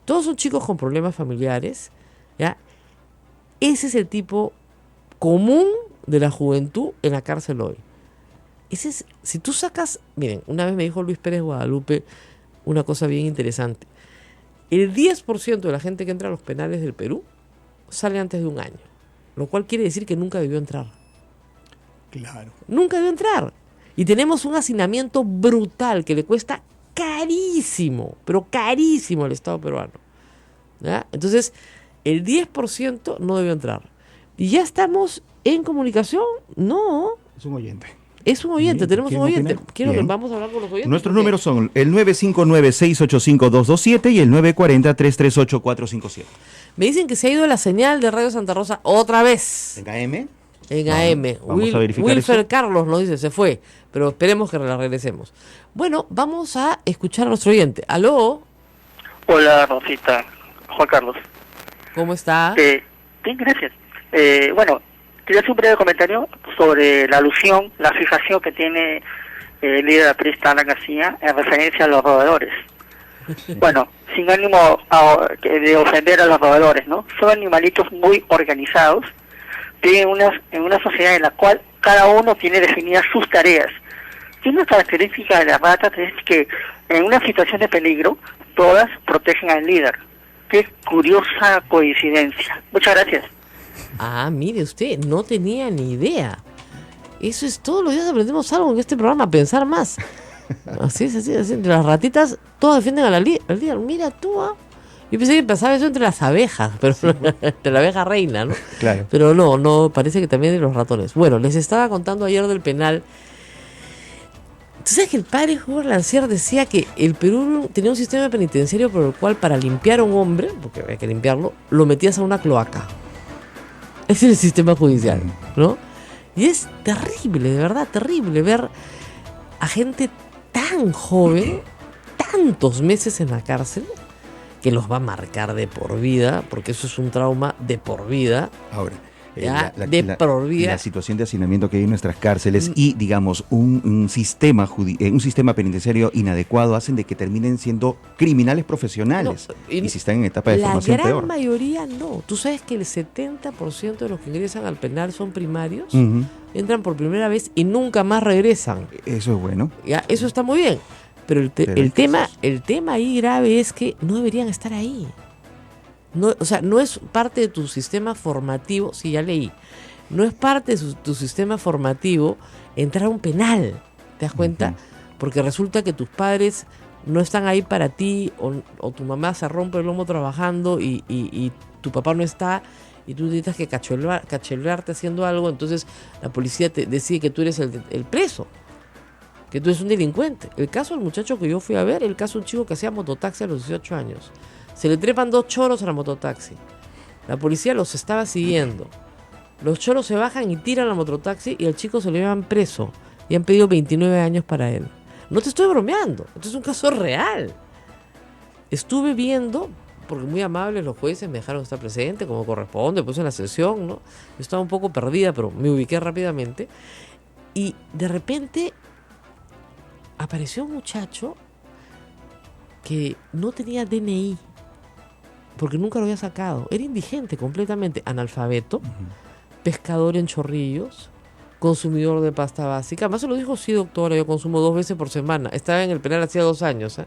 todos son chicos con problemas familiares, ¿ya? Ese es el tipo común de la juventud en la cárcel hoy. Si tú sacas, miren, una vez me dijo Luis Pérez Guadalupe una cosa bien interesante. El 10% de la gente que entra a los penales del Perú sale antes de un año, lo cual quiere decir que nunca debió entrar. Claro. Nunca debió entrar. Y tenemos un hacinamiento brutal que le cuesta carísimo, pero carísimo al Estado peruano. ¿Ya? Entonces, el 10% no debió entrar. ¿Y ya estamos en comunicación? No. Es un oyente. Es un oyente, Bien, tenemos un oyente. opinar? Quiero que Bien. vamos a hablar con los oyentes. Nuestros porque números son el 959-685-227 y el 940-338-457. me dicen que se ha ido la señal de Radio Santa Rosa otra vez. ¿En AM? En AM. Vamos a verificar Wilfer eso. Carlos nos dice, se fue, pero esperemos que la regresemos. Bueno, vamos a escuchar a nuestro oyente. ¿Aló? Hola, Rosita. Juan Carlos. ¿Cómo está? Bien, gracias. Bueno, quería hacer un breve comentario sobre la alusión, la fijación que tiene el líder aprista Alan García en referencia a los roedores. Bueno, sin ánimo de ofender a los roedores, ¿no? Son animalitos muy organizados, viven en una sociedad en la cual cada uno tiene definidas sus tareas. Y una característica de las ratas es que en una situación de peligro, todas protegen al líder. Qué curiosa coincidencia. Muchas gracias. Ah, mire usted, no tenía ni idea. Eso es, todos los días aprendemos algo en este programa, pensar más. Así es. Entre las ratitas, todas defienden al líder. Mira tú, ¿ah? Yo pensé que pasaba eso entre las abejas, pero entre la abeja reina, ¿no? Claro. Pero no, parece que también de los ratones. Bueno, les estaba contando ayer del penal. ¿Tú sabes que el padre Hugo Lancier decía que el Perú tenía un sistema penitenciario por el cual para limpiar a un hombre, porque había que limpiarlo, lo metías a una cloaca? Ese es el sistema judicial, ¿no? Y es terrible, de verdad, terrible ver a gente tan joven, tantos meses en la cárcel, que los va a marcar de por vida, porque eso es un trauma de por vida. Ahora, Ya, por vida. la situación de hacinamiento que hay en nuestras cárceles y, digamos, un sistema penitenciario inadecuado hacen de que terminen siendo criminales profesionales. No, y si están en etapa de formación, la gran peor. mayoría no. Tú sabes que el 70% de los que ingresan al penal son primarios, Ujú. entran por primera vez y nunca más regresan. Eso es bueno. Ya, eso está muy bien. Pero Pero hay el tema ahí grave es que no deberían estar ahí. No, o sea, no es parte de tu sistema formativo, sí, ya leí, no es parte de tu sistema formativo entrar a un penal, ¿te das cuenta? Porque resulta que tus padres no están ahí para ti, o tu mamá se rompe el lomo trabajando y tu papá no está, y tú necesitas que cacheloarte haciendo algo, entonces la policía te decide que tú eres el preso, que tú eres un delincuente. El caso del muchacho que yo fui a ver, el caso de un chico que hacía mototaxi a los 18 años. Se le trepan 2 choros a la mototaxi. La policía los estaba siguiendo. Los choros se bajan y tiran la mototaxi y al chico se lo llevan preso. Y han pedido 29 años para él. No te estoy bromeando, esto es un caso real. Estuve viendo, porque muy amables los jueces me dejaron estar presente como corresponde, pues en la sesión, ¿no? Yo estaba un poco perdida, pero me ubiqué rápidamente. Y de repente apareció un muchacho que no tenía DNI, porque nunca lo había sacado. Era indigente completamente, analfabeto, pescador en Chorrillos, consumidor de pasta básica. Además se lo dijo, sí doctora, yo consumo 2 veces por semana. Estaba en el penal hacía 2 años, ¿eh?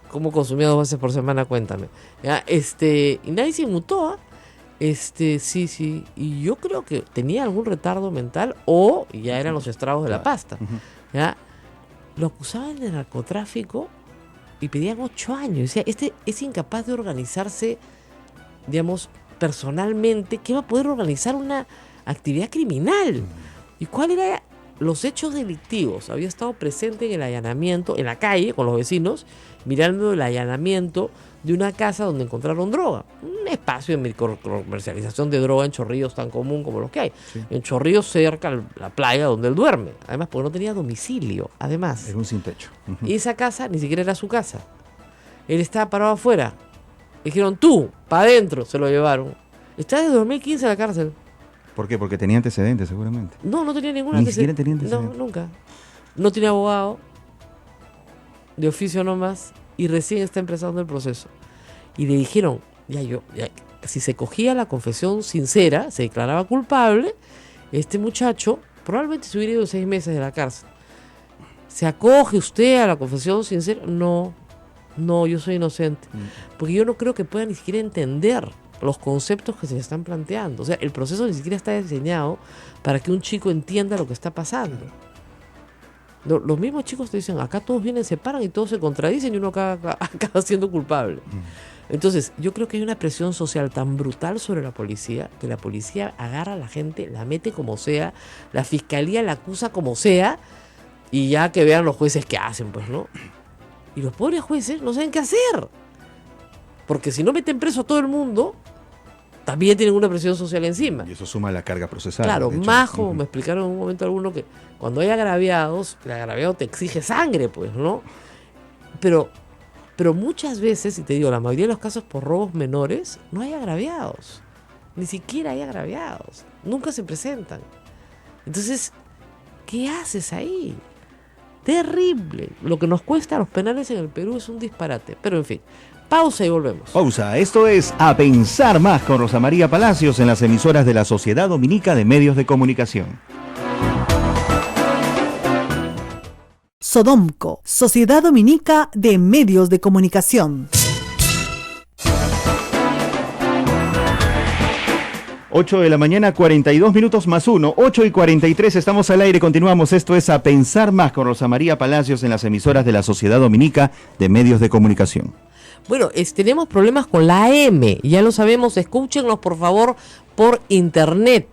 ¿Cómo consumía 2 veces por semana? Cuéntame. ¿Ya? Y nadie se inmutó, ¿eh? Sí. Y yo creo que tenía algún retardo mental o ya eran los estragos de la pasta. ¿Ya? Lo acusaban de narcotráfico y pedían 8 años. O sea, este es incapaz de organizarse, digamos, personalmente. ¿Qué va a poder organizar una actividad criminal? ¿Y cuáles eran los hechos delictivos? Había estado presente en el allanamiento, en la calle, con los vecinos, mirando el allanamiento de una casa donde encontraron droga. Un espacio de comercialización de droga en Chorrillos tan común como los que hay. Sí. En Chorrillos, cerca a la playa donde él duerme. Además, porque no tenía domicilio. Además. Era un sin techo. Y esa casa ni siquiera era su casa. Él estaba parado afuera. Dijeron, tú, para adentro, se lo llevaron. Está desde 2015 en la cárcel. ¿Por qué? Porque tenía antecedentes, seguramente. No tenía ningún antecedente. Ni siquiera tenía antecedentes. No, nunca. No tiene abogado, de oficio nomás, y recién está empezando el proceso. Y le dijeron, si se cogía la confesión sincera, se declaraba culpable, este muchacho probablemente se hubiera ido 6 meses de la cárcel. ¿Se acoge usted a la confesión sincera? No, yo soy inocente. Porque yo no creo que pueda ni siquiera entender los conceptos que se le están planteando. O sea, el proceso ni siquiera está diseñado para que un chico entienda lo que está pasando. Los mismos chicos te dicen, acá todos vienen, se paran y todos se contradicen y uno acaba siendo culpable. Entonces, yo creo que hay una presión social tan brutal sobre la policía, que la policía agarra a la gente, la mete como sea, la fiscalía la acusa como sea, y ya que vean los jueces qué hacen, pues, ¿no? Y los pobres jueces no saben qué hacer. Porque si no meten preso a todo el mundo, también tienen una presión social encima. Y eso suma la carga procesal. Claro, más como me explicaron en un momento alguno que cuando hay agraviados, el agraviado te exige sangre, pues, ¿no? Pero muchas veces, y te digo, la mayoría de los casos por robos menores, no hay agraviados. Ni siquiera hay agraviados. Nunca se presentan. Entonces, ¿qué haces ahí? Terrible. Lo que nos cuesta a los penales en el Perú es un disparate. Pero en fin. Pausa y volvemos. Pausa. Esto es A Pensar Más con Rosa María Palacios en las emisoras de la Sociedad Dominica de Medios de Comunicación. Sodomco, Sociedad Dominica de Medios de Comunicación. 8 de la mañana, 42 minutos más 1, 8:43, estamos al aire, continuamos. Esto es A Pensar Más con Rosa María Palacios en las emisoras de la Sociedad Dominica de Medios de Comunicación. Bueno, tenemos problemas con la AM, ya lo sabemos, escúchenos por favor por internet.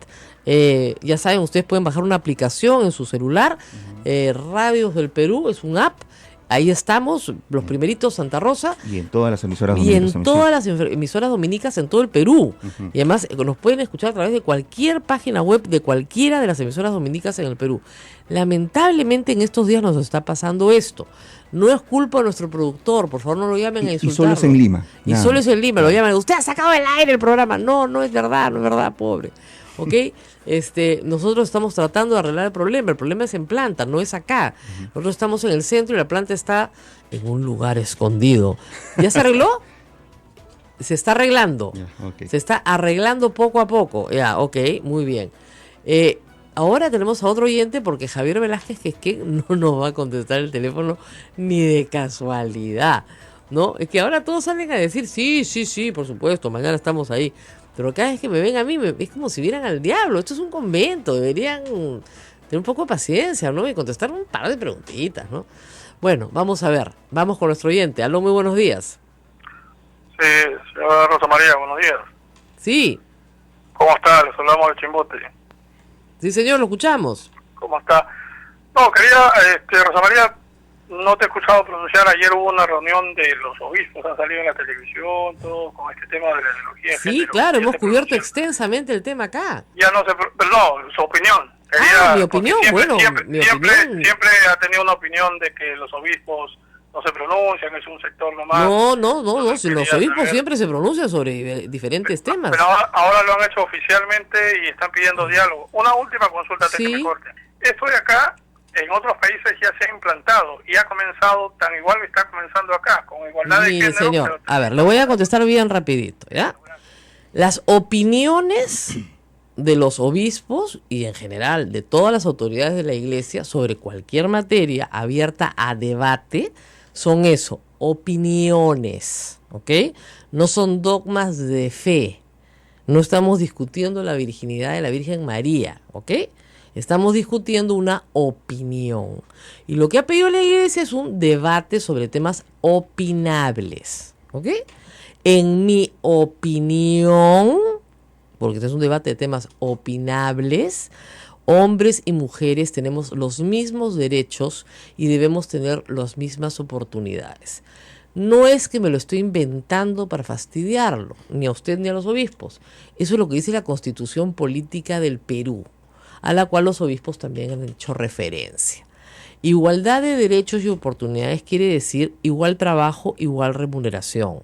Ya saben, ustedes pueden bajar una aplicación en su celular, Radios del Perú, es un app. Ahí estamos, los primeritos Santa Rosa. Y en todas las emisoras dominicas. Y en todas las emisoras dominicas en todo el Perú. Y además nos pueden escuchar a través de cualquier página web de cualquiera de las emisoras dominicas en el Perú. Lamentablemente en estos días nos está pasando esto. No es culpa de nuestro productor, por favor no lo llamen a insultarlo. Y solo es en Lima. Y solo es en Lima, lo llaman. Usted ha sacado del aire el programa. No es verdad, pobre. ¿Ok? Nosotros estamos tratando de arreglar el problema es en planta, no es acá. Nosotros estamos en el centro y la planta está en un lugar escondido. ¿Ya se arregló? Se está arreglando. Se está arreglando poco a poco. Ok, muy bien. Ahora tenemos a otro oyente porque Javier Velázquez, que es que no nos va a contestar el teléfono ni de casualidad, ¿no? Es que ahora todos salen a decir, sí, por supuesto, mañana estamos ahí. Pero cada vez que me ven a mí, es como si vieran al diablo. Esto es un convento, deberían tener un poco de paciencia, ¿no? Y contestar un par de preguntitas, ¿no? Bueno, vamos a ver, vamos con nuestro oyente. Aló, muy buenos días. Sí, señora Rosa María, buenos días. Sí. ¿Cómo está? Les hablamos de Chimbote. Sí, señor, lo escuchamos. ¿Cómo está? No, quería, Rosa María, no te he escuchado pronunciar. Ayer hubo una reunión de los obispos, han salido en la televisión, todo con este tema de la ideología de Sí, género. claro, Ya hemos se cubierto pronunciaron. extensamente el tema acá. Ya no sé, pero no, su opinión. Mi opinión, porque bueno, mi opinión. Siempre ha tenido una opinión de que los obispos no se pronuncian, es un sector nomás. No, Entonces, si los quería obispos saber. siempre se pronuncian sobre diferentes temas. Pero ahora lo han hecho oficialmente y están pidiendo diálogo. Una última consulta antes que me corte. Esto de acá, en otros países ya se ha implantado y ha comenzado tan igual que está comenzando acá, con igualdad de Mire, género. señor, a ver, le voy a contestar bien rapidito, ¿ya? Las opiniones de los obispos y en general de todas las autoridades de la iglesia sobre cualquier materia abierta a debate son eso, opiniones, ¿ok? No son dogmas de fe. No estamos discutiendo la virginidad de la Virgen María, ¿ok? Estamos discutiendo una opinión. Y lo que ha pedido la iglesia es un debate sobre temas opinables, ¿ok? En mi opinión, porque este es un debate de temas opinables, hombres y mujeres tenemos los mismos derechos y debemos tener las mismas oportunidades. No es que me lo estoy inventando para fastidiarlo, ni a usted ni a los obispos. Eso es lo que dice la Constitución Política del Perú, a la cual los obispos también han hecho referencia. Igualdad de derechos y oportunidades quiere decir igual trabajo, igual remuneración.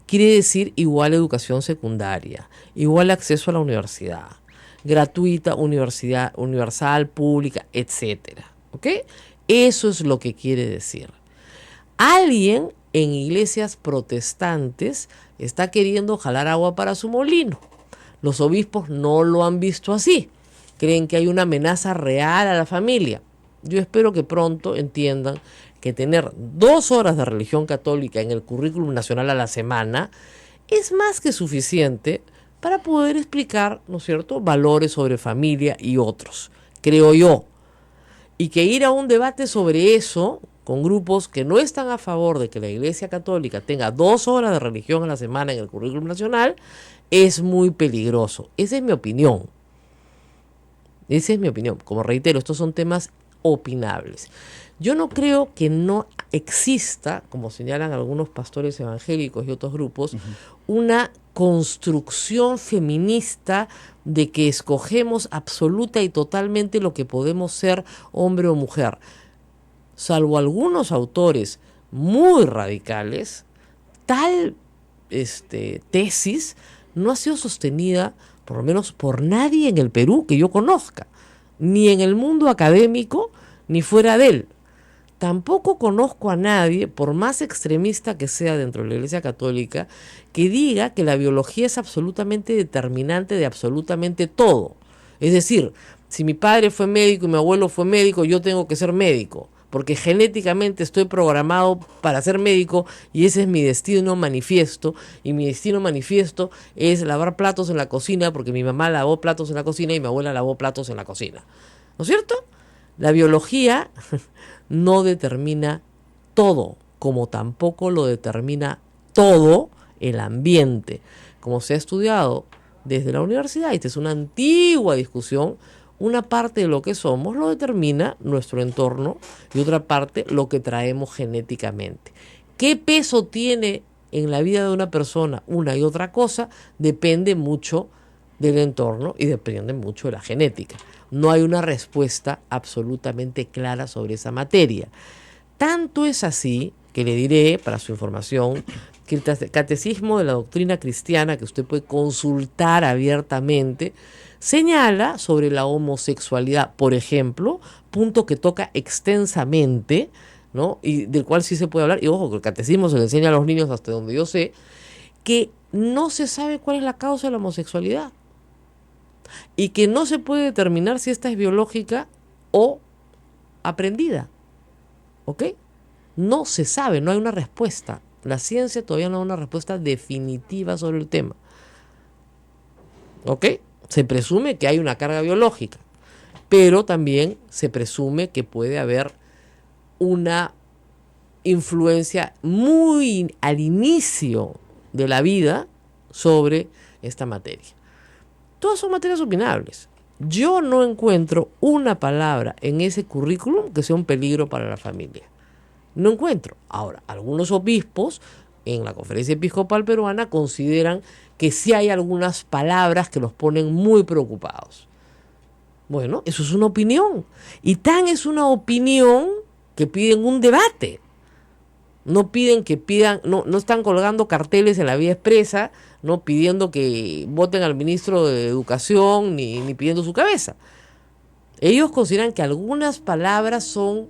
Quiere decir igual educación secundaria, igual acceso a la universidad, gratuita, universidad universal, pública, etcétera. ¿Ok? Eso es lo que quiere decir. Alguien en iglesias protestantes está queriendo jalar agua para su molino. Los obispos no lo han visto así. Creen que hay una amenaza real a la familia. Yo espero que pronto entiendan que tener 2 horas de religión católica en el currículum nacional a la semana es más que suficiente para poder explicar, ¿no es cierto?, valores sobre familia y otros, creo yo. Y que ir a un debate sobre eso con grupos que no están a favor de que la Iglesia Católica tenga 2 horas de religión a la semana en el currículum nacional es muy peligroso. Esa es mi opinión. Esa es mi opinión. Como reitero, estos son temas opinables. Yo no creo que no exista, como señalan algunos pastores evangélicos y otros grupos, una construcción feminista de que escogemos absoluta y totalmente lo que podemos ser hombre o mujer. Salvo algunos autores muy radicales, tal tesis no ha sido sostenida, por lo menos por nadie en el Perú que yo conozca, ni en el mundo académico, ni fuera de él. Tampoco conozco a nadie, por más extremista que sea dentro de la Iglesia Católica, que diga que la biología es absolutamente determinante de absolutamente todo. Es decir, si mi padre fue médico y mi abuelo fue médico, yo tengo que ser médico, porque genéticamente estoy programado para ser médico y ese es mi destino manifiesto, y mi destino manifiesto es lavar platos en la cocina, porque mi mamá lavó platos en la cocina y mi abuela lavó platos en la cocina. ¿No es cierto? La biología no determina todo, como tampoco lo determina todo el ambiente. Como se ha estudiado desde la universidad, y esta es una antigua discusión, una parte de lo que somos lo determina nuestro entorno y otra parte lo que traemos genéticamente. ¿Qué peso tiene en la vida de una persona una y otra cosa? Depende mucho del entorno y depende mucho de la genética. No hay una respuesta absolutamente clara sobre esa materia. Tanto es así que le diré, para su información, que el Catecismo de la Doctrina Cristiana, que usted puede consultar abiertamente, señala sobre la homosexualidad, por ejemplo, punto que toca extensamente, ¿no? Y del cual sí se puede hablar, y ojo, que el catecismo se le enseña a los niños hasta donde yo sé, que no se sabe cuál es la causa de la homosexualidad y que no se puede determinar si esta es biológica o aprendida, ¿ok? No se sabe, no hay una respuesta. La ciencia todavía no da una respuesta definitiva sobre el tema, ¿ok? Se presume que hay una carga biológica, pero también se presume que puede haber una influencia muy al inicio de la vida sobre esta materia. Todas son materias opinables. Yo no encuentro una palabra en ese currículum que sea un peligro para la familia. No encuentro. Ahora, algunos obispos en la Conferencia Episcopal Peruana consideran que sí hay algunas palabras que los ponen muy preocupados. Bueno, eso es una opinión. Y tan es una opinión que piden un debate. No están colgando carteles en la vía expresa, no pidiendo que voten al ministro de Educación ni pidiendo su cabeza. Ellos consideran que algunas palabras son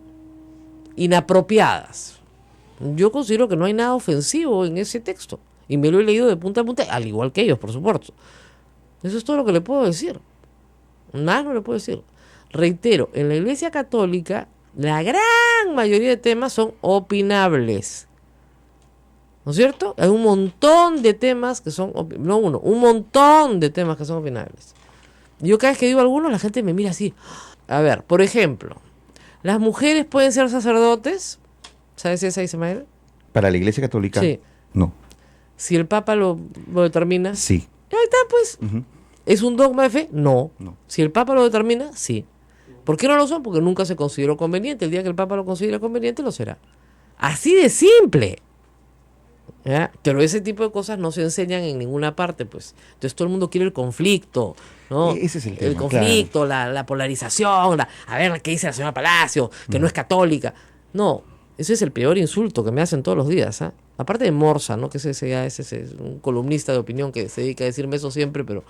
inapropiadas. Yo considero que no hay nada ofensivo en ese texto y me lo he leído de punta a punta, al igual que ellos, por supuesto. Eso es todo lo que le puedo decir. Más no le puedo decir. Reitero, en la Iglesia Católica la gran mayoría de temas son opinables. ¿No es cierto? Hay un montón de temas que son, un montón de temas que son opinables. Yo cada vez que digo algunos, la gente me mira así. A ver, por ejemplo, ¿las mujeres pueden ser sacerdotes? ¿Sabes esa, Ismael? ¿Para la Iglesia Católica? Sí. No. Si el Papa lo determina. Sí. Ahí está, pues. Uh-huh. ¿Es un dogma de fe? No. No. Si el Papa lo determina, sí. ¿Por qué no lo son? Porque nunca se consideró conveniente. El día que el Papa lo considere conveniente, lo será. Así de simple. ¿Ya? Pero ese tipo de cosas no se enseñan en ninguna parte, pues. Entonces todo el mundo quiere el conflicto, ¿no? Ese es el tema, conflicto, claro. la polarización, a ver qué dice la señora Palacio, que no es católica. No, ese es el peor insulto que me hacen todos los días, ¿eh? Aparte de Morsa, ¿no? Que ese es un columnista de opinión que se dedica a decirme eso siempre, pero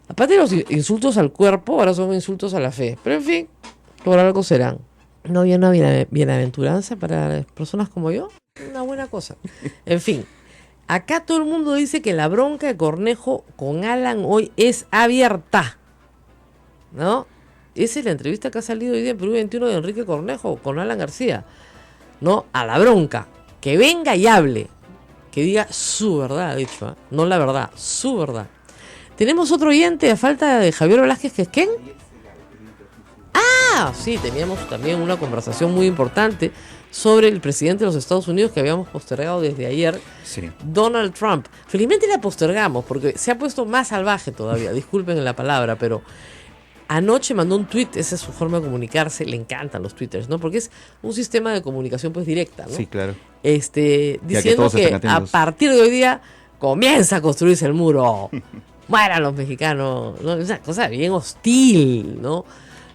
aparte de los insultos al cuerpo, ahora son insultos a la fe. Pero en fin, por algo serán. ¿No había una bienaventuranza para las personas como yo? Una buena cosa. En fin, acá todo el mundo dice que la bronca de Cornejo con Alan hoy es abierta, ¿no? Esa es la entrevista que ha salido hoy día en Perú 21 de Enrique Cornejo con Alan García, ¿no? A la bronca. Que venga y hable. Que diga su verdad, ha dicho, ¿eh? No la verdad, su verdad. Tenemos otro oyente a falta de Javier Velázquez, que es ¿quién? Ah, sí, teníamos también una conversación muy importante sobre el presidente de los Estados Unidos que habíamos postergado desde ayer, Sí. Donald Trump. Felizmente la postergamos porque se ha puesto más salvaje todavía, disculpen la palabra, pero anoche mandó un tweet, esa es su forma de comunicarse, le encantan los twitters, ¿no? Porque es un sistema de comunicación pues directa, ¿no? Sí, claro. Diciendo que a partir de hoy día comienza a construirse el muro. Mueran los mexicanos, ¿no? Es una cosa bien hostil, ¿no?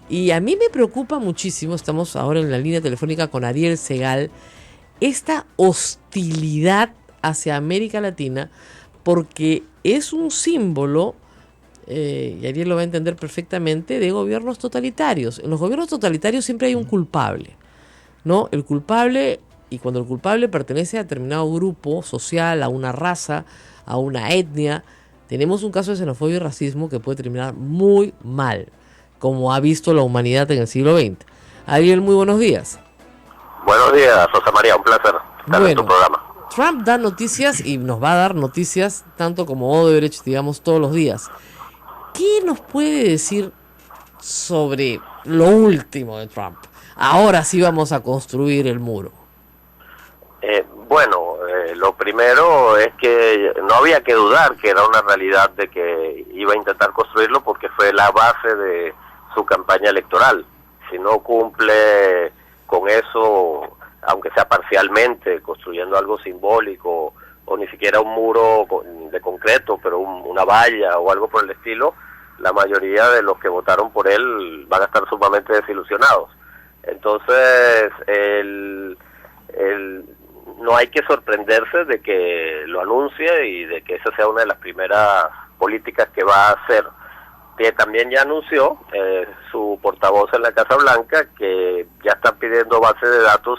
Y a mí me preocupa muchísimo, estamos ahora en la línea telefónica con Ariel Segal, esta hostilidad hacia América Latina, porque es un símbolo, y Ariel lo va a entender perfectamente, de gobiernos totalitarios. En los gobiernos totalitarios siempre hay un culpable, ¿no? El culpable, y cuando el culpable pertenece a determinado grupo social, a una raza, a una etnia, tenemos un caso de xenofobia y racismo que puede terminar muy mal, como ha visto la humanidad en el siglo XX. Ariel, muy buenos días. Buenos días, Rosa María, un placer estar en tu programa. Trump da noticias y nos va a dar noticias tanto como Odebrecht, digamos, todos los días. ¿Qué nos puede decir sobre lo último de Trump? Ahora sí vamos a construir el muro. Lo primero es que no había que dudar que era una realidad de que iba a intentar construirlo porque fue la base de su campaña electoral. Si no cumple con eso, aunque sea parcialmente, construyendo algo simbólico o ni siquiera un muro de concreto, pero una valla o algo por el estilo, la mayoría de los que votaron por él van a estar sumamente desilusionados. Entonces, no hay que sorprenderse de que lo anuncie y de que esa sea una de las primeras políticas que va a hacer. Que también ya anunció su portavoz en la Casa Blanca que ya están pidiendo base de datos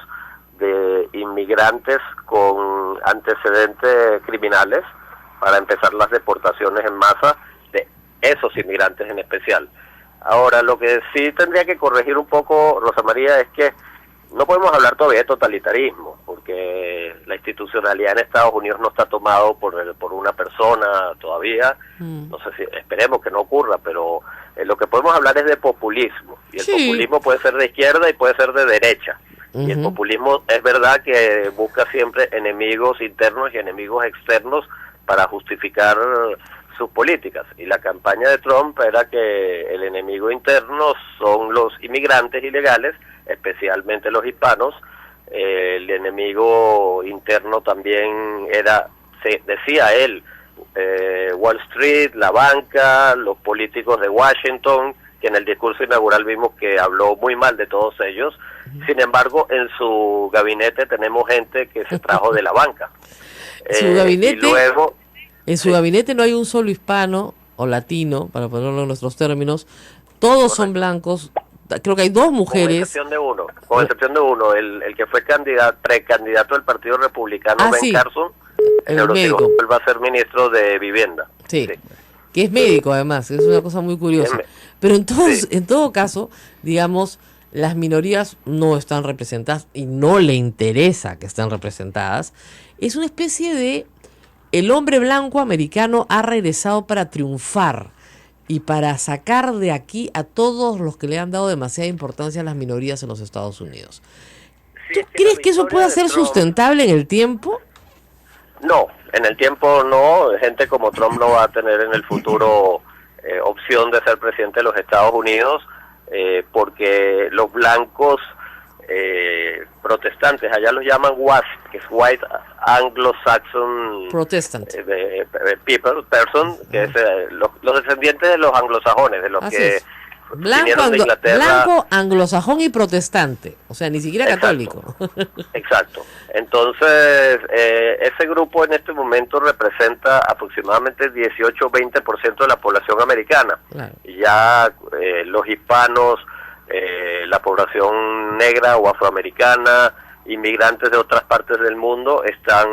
de inmigrantes con antecedentes criminales para empezar las deportaciones en masa de esos inmigrantes en especial. Ahora, lo que sí tendría que corregir un poco, Rosa María, es que no podemos hablar todavía de totalitarismo, porque la institucionalidad en Estados Unidos no está tomado por una persona todavía. No sé si, esperemos que no ocurra, pero lo que podemos hablar es de populismo, y el populismo puede ser de izquierda y puede ser de derecha. Y el populismo es verdad que busca siempre enemigos internos y enemigos externos para justificar sus políticas. Y la campaña de Trump era que el enemigo interno son los inmigrantes ilegales, especialmente los hispanos. El enemigo interno también era, decía él, Wall Street, la banca, los políticos de Washington, que en el discurso inaugural vimos que habló muy mal de todos ellos. Sin embargo, en su gabinete tenemos gente que se trajo de la banca. Su gabinete, y luego, en su gabinete no hay un solo hispano o latino, para ponerlo en nuestros términos. Todos son blancos. Creo que hay dos mujeres. Con excepción de uno, el que fue precandidato del Partido Republicano, Ben Carson, el médico. Él va a ser ministro de Vivienda. Sí, que es médico además, es una cosa muy curiosa. Pero en todo caso, digamos, las minorías no están representadas y no le interesa que estén representadas. Es una especie de... El hombre blanco americano ha regresado para triunfar y para sacar de aquí a todos los que le han dado demasiada importancia a las minorías en los Estados Unidos. ¿Tú crees que eso pueda ser sustentable en el tiempo? No, en el tiempo no. Gente como Trump no va a tener en el futuro opción de ser presidente de los Estados Unidos, porque los blancos protestantes, allá los llaman WASP, que es White Anglo-Saxon Protestant person, que es los descendientes de los anglosajones, de los Así que es. vinieron de Inglaterra. Blanco, anglosajón y protestante, o sea, ni siquiera católico. Exacto. Entonces, ese grupo en este momento representa aproximadamente 18-20% de la población americana. Claro. Y ya los hispanos, la población negra o afroamericana, inmigrantes de otras partes del mundo están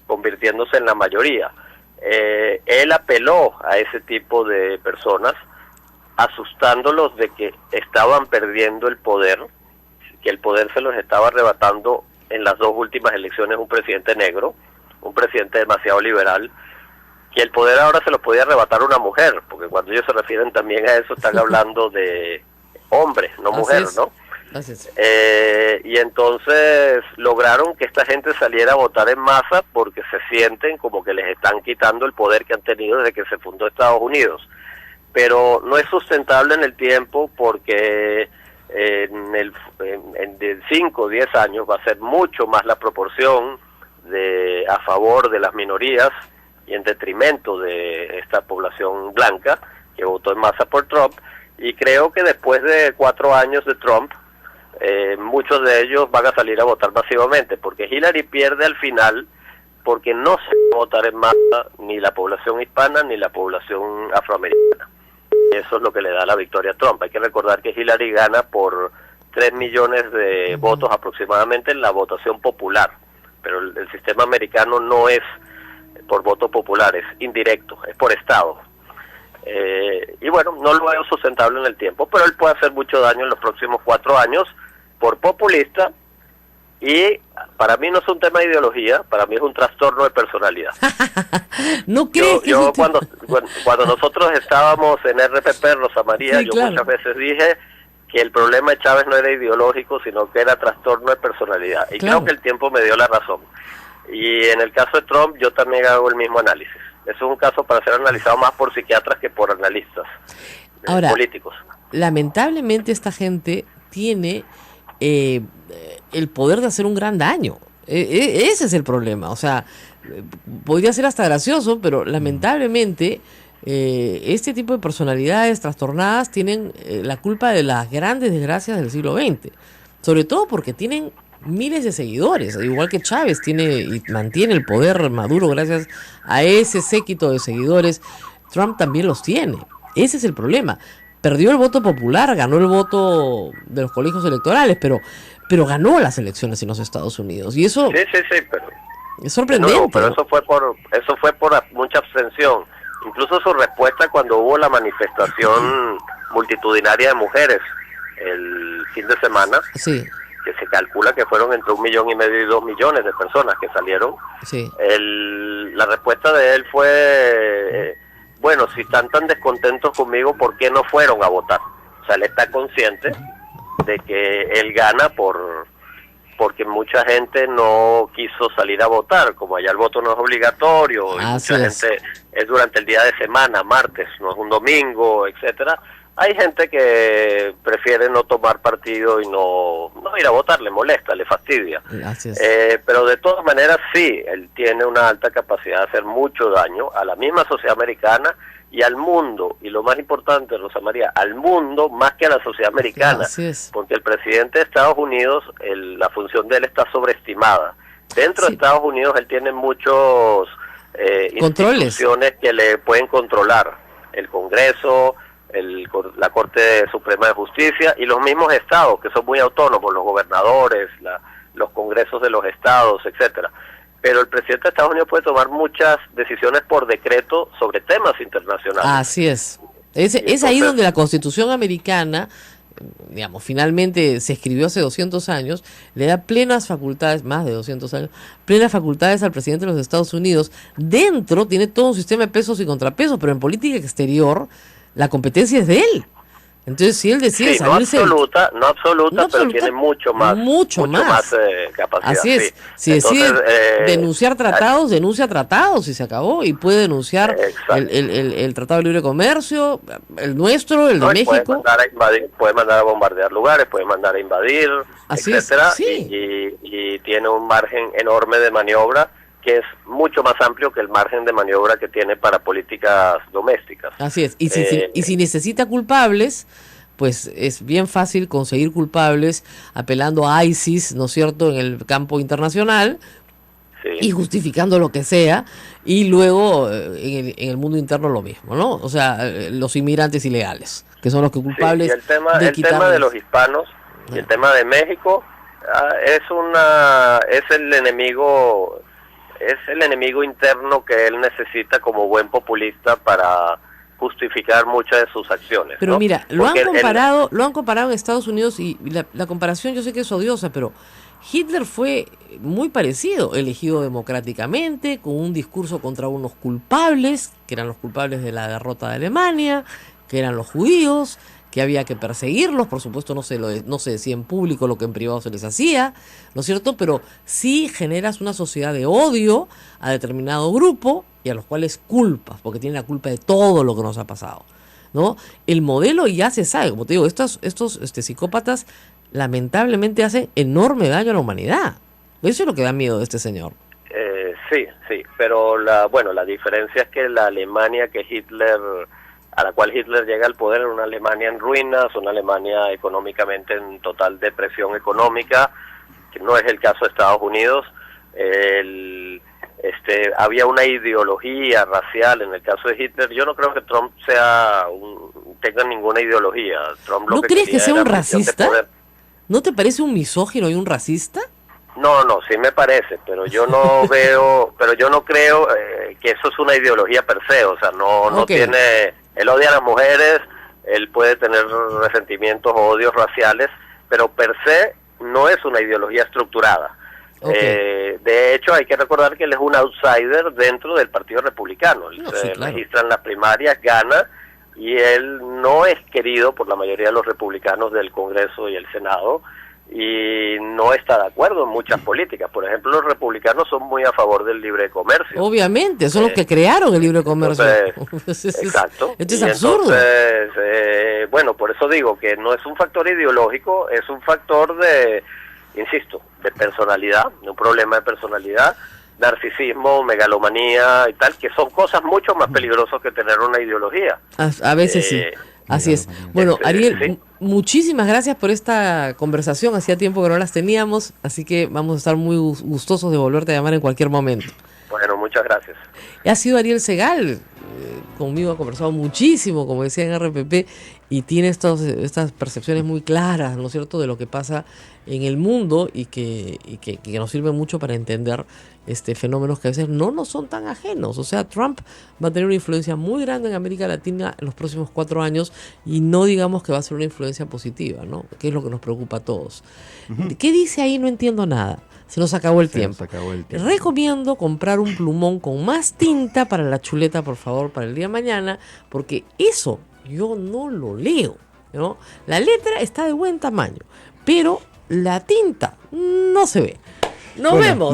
convirtiéndose en la mayoría. Él apeló a ese tipo de personas, asustándolos de que estaban perdiendo el poder, que el poder se los estaba arrebatando en las dos últimas elecciones un presidente negro, un presidente demasiado liberal, que el poder ahora se los podía arrebatar una mujer, porque cuando ellos se refieren también a eso están hablando de hombres, no mujeres, ¿no? Así es. Y entonces lograron que esta gente saliera a votar en masa porque se sienten como que les están quitando el poder que han tenido desde que se fundó Estados Unidos. Pero no es sustentable en el tiempo porque en 5 o 10 años va a ser mucho más la proporción a favor de las minorías y en detrimento de esta población blanca que votó en masa por Trump. Y creo que después de 4 años de Trump, muchos de ellos van a salir a votar masivamente, porque Hillary pierde al final porque no se va a votar en masa ni la población hispana ni la población afroamericana. Eso es lo que le da la victoria a Trump. Hay que recordar que Hillary gana por 3 millones de votos aproximadamente en la votación popular, pero el sistema americano no es por voto popular, es indirecto, es por estado. Y bueno, no lo veo sustentable en el tiempo, pero él puede hacer mucho daño en los próximos 4 años por populista, y para mí no es un tema de ideología, para mí es un trastorno de personalidad. ¿No crees que yo cuando nosotros estábamos en RPP, Rosa María, sí, yo claro, muchas veces dije que el problema de Chávez no era ideológico, sino que era trastorno de personalidad, y claro, creo que el tiempo me dio la razón. Y en el caso de Trump yo también hago el mismo análisis. Eso es un caso para ser analizado más por psiquiatras que por analistas políticos. Lamentablemente esta gente tiene el poder de hacer un gran daño. Ese es el problema. O sea, podría ser hasta gracioso, pero lamentablemente este tipo de personalidades trastornadas tienen la culpa de las grandes desgracias del siglo XX. Sobre todo porque tienen miles de seguidores, igual que Chávez tiene y mantiene el poder Maduro gracias a ese séquito de seguidores. Trump también los tiene. Ese es el problema. Perdió el voto popular, ganó el voto de los colegios electorales, pero ganó las elecciones en los Estados Unidos, y eso sí, pero es sorprendente. No, pero eso fue por mucha abstención. Incluso su respuesta cuando hubo la manifestación multitudinaria de mujeres el fin de semana, sí, que se calcula que fueron entre 1,5 millones y 2 millones de personas que salieron. Sí. La respuesta de él fue, bueno, si están tan descontentos conmigo, ¿por qué no fueron a votar? O sea, él está consciente de que él gana por porque mucha gente no quiso salir a votar, como allá el voto no es obligatorio, y mucha gente es durante el día de semana, martes, no es un domingo, etcétera. Hay gente que prefiere no tomar partido y no ir a votar, le molesta, le fastidia. Pero de todas maneras sí, él tiene una alta capacidad de hacer mucho daño a la misma sociedad americana y al mundo, y lo más importante, Rosa María, al mundo más que a la sociedad americana, porque el presidente de Estados Unidos, la función de él está sobreestimada. Dentro de Estados Unidos él tiene muchos instituciones que le pueden controlar, el Congreso, la Corte Suprema de Justicia y los mismos estados, que son muy autónomos, los gobernadores, los congresos de los estados, etcétera. Pero el presidente de Estados Unidos puede tomar muchas decisiones por decreto sobre temas internacionales. Así es. Es ahí donde la Constitución americana, digamos, finalmente se escribió hace 200 años, le da plenas facultades, más de 200 años, plenas facultades al presidente de los Estados Unidos. Dentro tiene todo un sistema de pesos y contrapesos, pero en política exterior la competencia es de él. Entonces, si él decide salirse... No absoluta, pero tiene mucho más capacidad. Así es. Si decide denunciar tratados, denuncia tratados y se acabó. Y puede denunciar el Tratado de Libre Comercio, el nuestro, el de México. Puede mandar a bombardear lugares, puede mandar a invadir, etcétera. Y tiene un margen enorme de maniobra que es mucho más amplio que el margen de maniobra que tiene para políticas domésticas. Así es, y si necesita culpables, pues es bien fácil conseguir culpables apelando a ISIS, ¿no es cierto?, en el campo internacional, y justificando lo que sea, y luego en el mundo interno lo mismo, ¿no? O sea, los inmigrantes ilegales, que son los que culpables. Y el tema de los hispanos, y el tema de México, es el enemigo... Es el enemigo interno que él necesita como buen populista para justificar muchas de sus acciones. Pero mira, lo han comparado en Estados Unidos y la comparación yo sé que es odiosa, pero Hitler fue muy parecido, elegido democráticamente, con un discurso contra unos culpables, que eran los culpables de la derrota de Alemania, que eran los judíos, que había que perseguirlos, por supuesto no se decía en público lo que en privado se les hacía, ¿no es cierto? Pero sí generas una sociedad de odio a determinado grupo y a los cuales culpas, porque tienen la culpa de todo lo que nos ha pasado, ¿no? El modelo ya se sabe, como te digo, estos psicópatas lamentablemente hacen enorme daño a la humanidad. Eso es lo que da miedo de este señor. Sí, pero la diferencia es que la Alemania a la cual Hitler llega al poder, era una Alemania en ruinas, una Alemania económicamente en total depresión económica, que no es el caso de Estados Unidos. Había una ideología racial en el caso de Hitler. Yo no creo que Trump tenga ninguna ideología. Trump ¿No crees que sea un racista? ¿No te parece un misógino y un racista? No, sí me parece, pero yo no creo que eso es una ideología per se, o sea, no tiene... Él odia a las mujeres, él puede tener resentimientos o odios raciales, pero per se no es una ideología estructurada. De hecho, hay que recordar que él es un outsider dentro del Partido Republicano. Él registra en las primarias, gana, y él no es querido por la mayoría de los republicanos del Congreso y el Senado, y no está de acuerdo en muchas políticas. Por ejemplo, los republicanos son muy a favor del libre comercio. Obviamente, son los que crearon el libre comercio. Exacto. Esto es absurdo. Entonces, por eso digo que no es un factor ideológico, es un factor de personalidad, de un problema de personalidad, narcisismo, megalomanía y tal, que son cosas mucho más peligrosas que tener una ideología. A veces sí. Así es. Bueno, Ariel, muchísimas gracias por esta conversación. Hacía tiempo que no las teníamos, así que vamos a estar muy gustosos de volverte a llamar en cualquier momento. Bueno, muchas gracias. Ha sido Ariel Segal, conmigo ha conversado muchísimo, como decía en RPP, y tiene estas percepciones muy claras, ¿no es cierto?, de lo que pasa en el mundo y que nos sirve mucho para entender fenómenos que a veces no nos son tan ajenos. O sea, Trump va a tener una influencia muy grande en América Latina en los próximos 4 años y no digamos que va a ser una influencia positiva, ¿no? Que es lo que nos preocupa a todos. ¿Qué dice ahí? No entiendo nada. Se nos acabó el tiempo. Recomiendo comprar un plumón con más tinta para la chuleta, por favor, para el día de mañana, porque eso yo no lo leo, ¿no? La letra está de buen tamaño, pero la tinta no se ve. Nos vemos.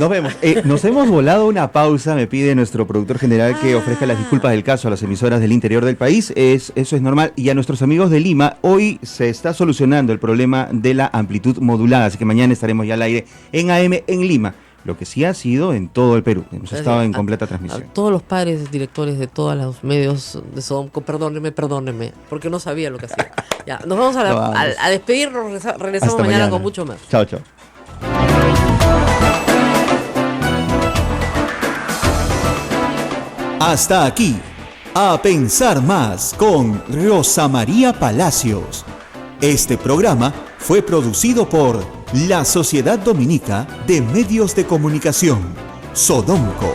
Nos hemos volado una pausa, me pide nuestro productor general que ofrezca las disculpas del caso a las emisoras del interior del país. Eso es normal. Y a nuestros amigos de Lima, hoy se está solucionando el problema de la amplitud modulada, así que mañana estaremos ya al aire en AM en Lima. Lo que sí ha sido en todo el Perú. Hemos estado en completa transmisión. A todos los padres, directores de todos los medios de Sodomco, perdónenme, porque no sabía lo que hacía. Ya, nos vamos a despedirnos, regresamos mañana con mucho más. Chao, chao. Hasta aquí, A Pensar Más con Rosa María Palacios. Este programa fue producido por la Sociedad Dominica de Medios de Comunicación, Sodomco.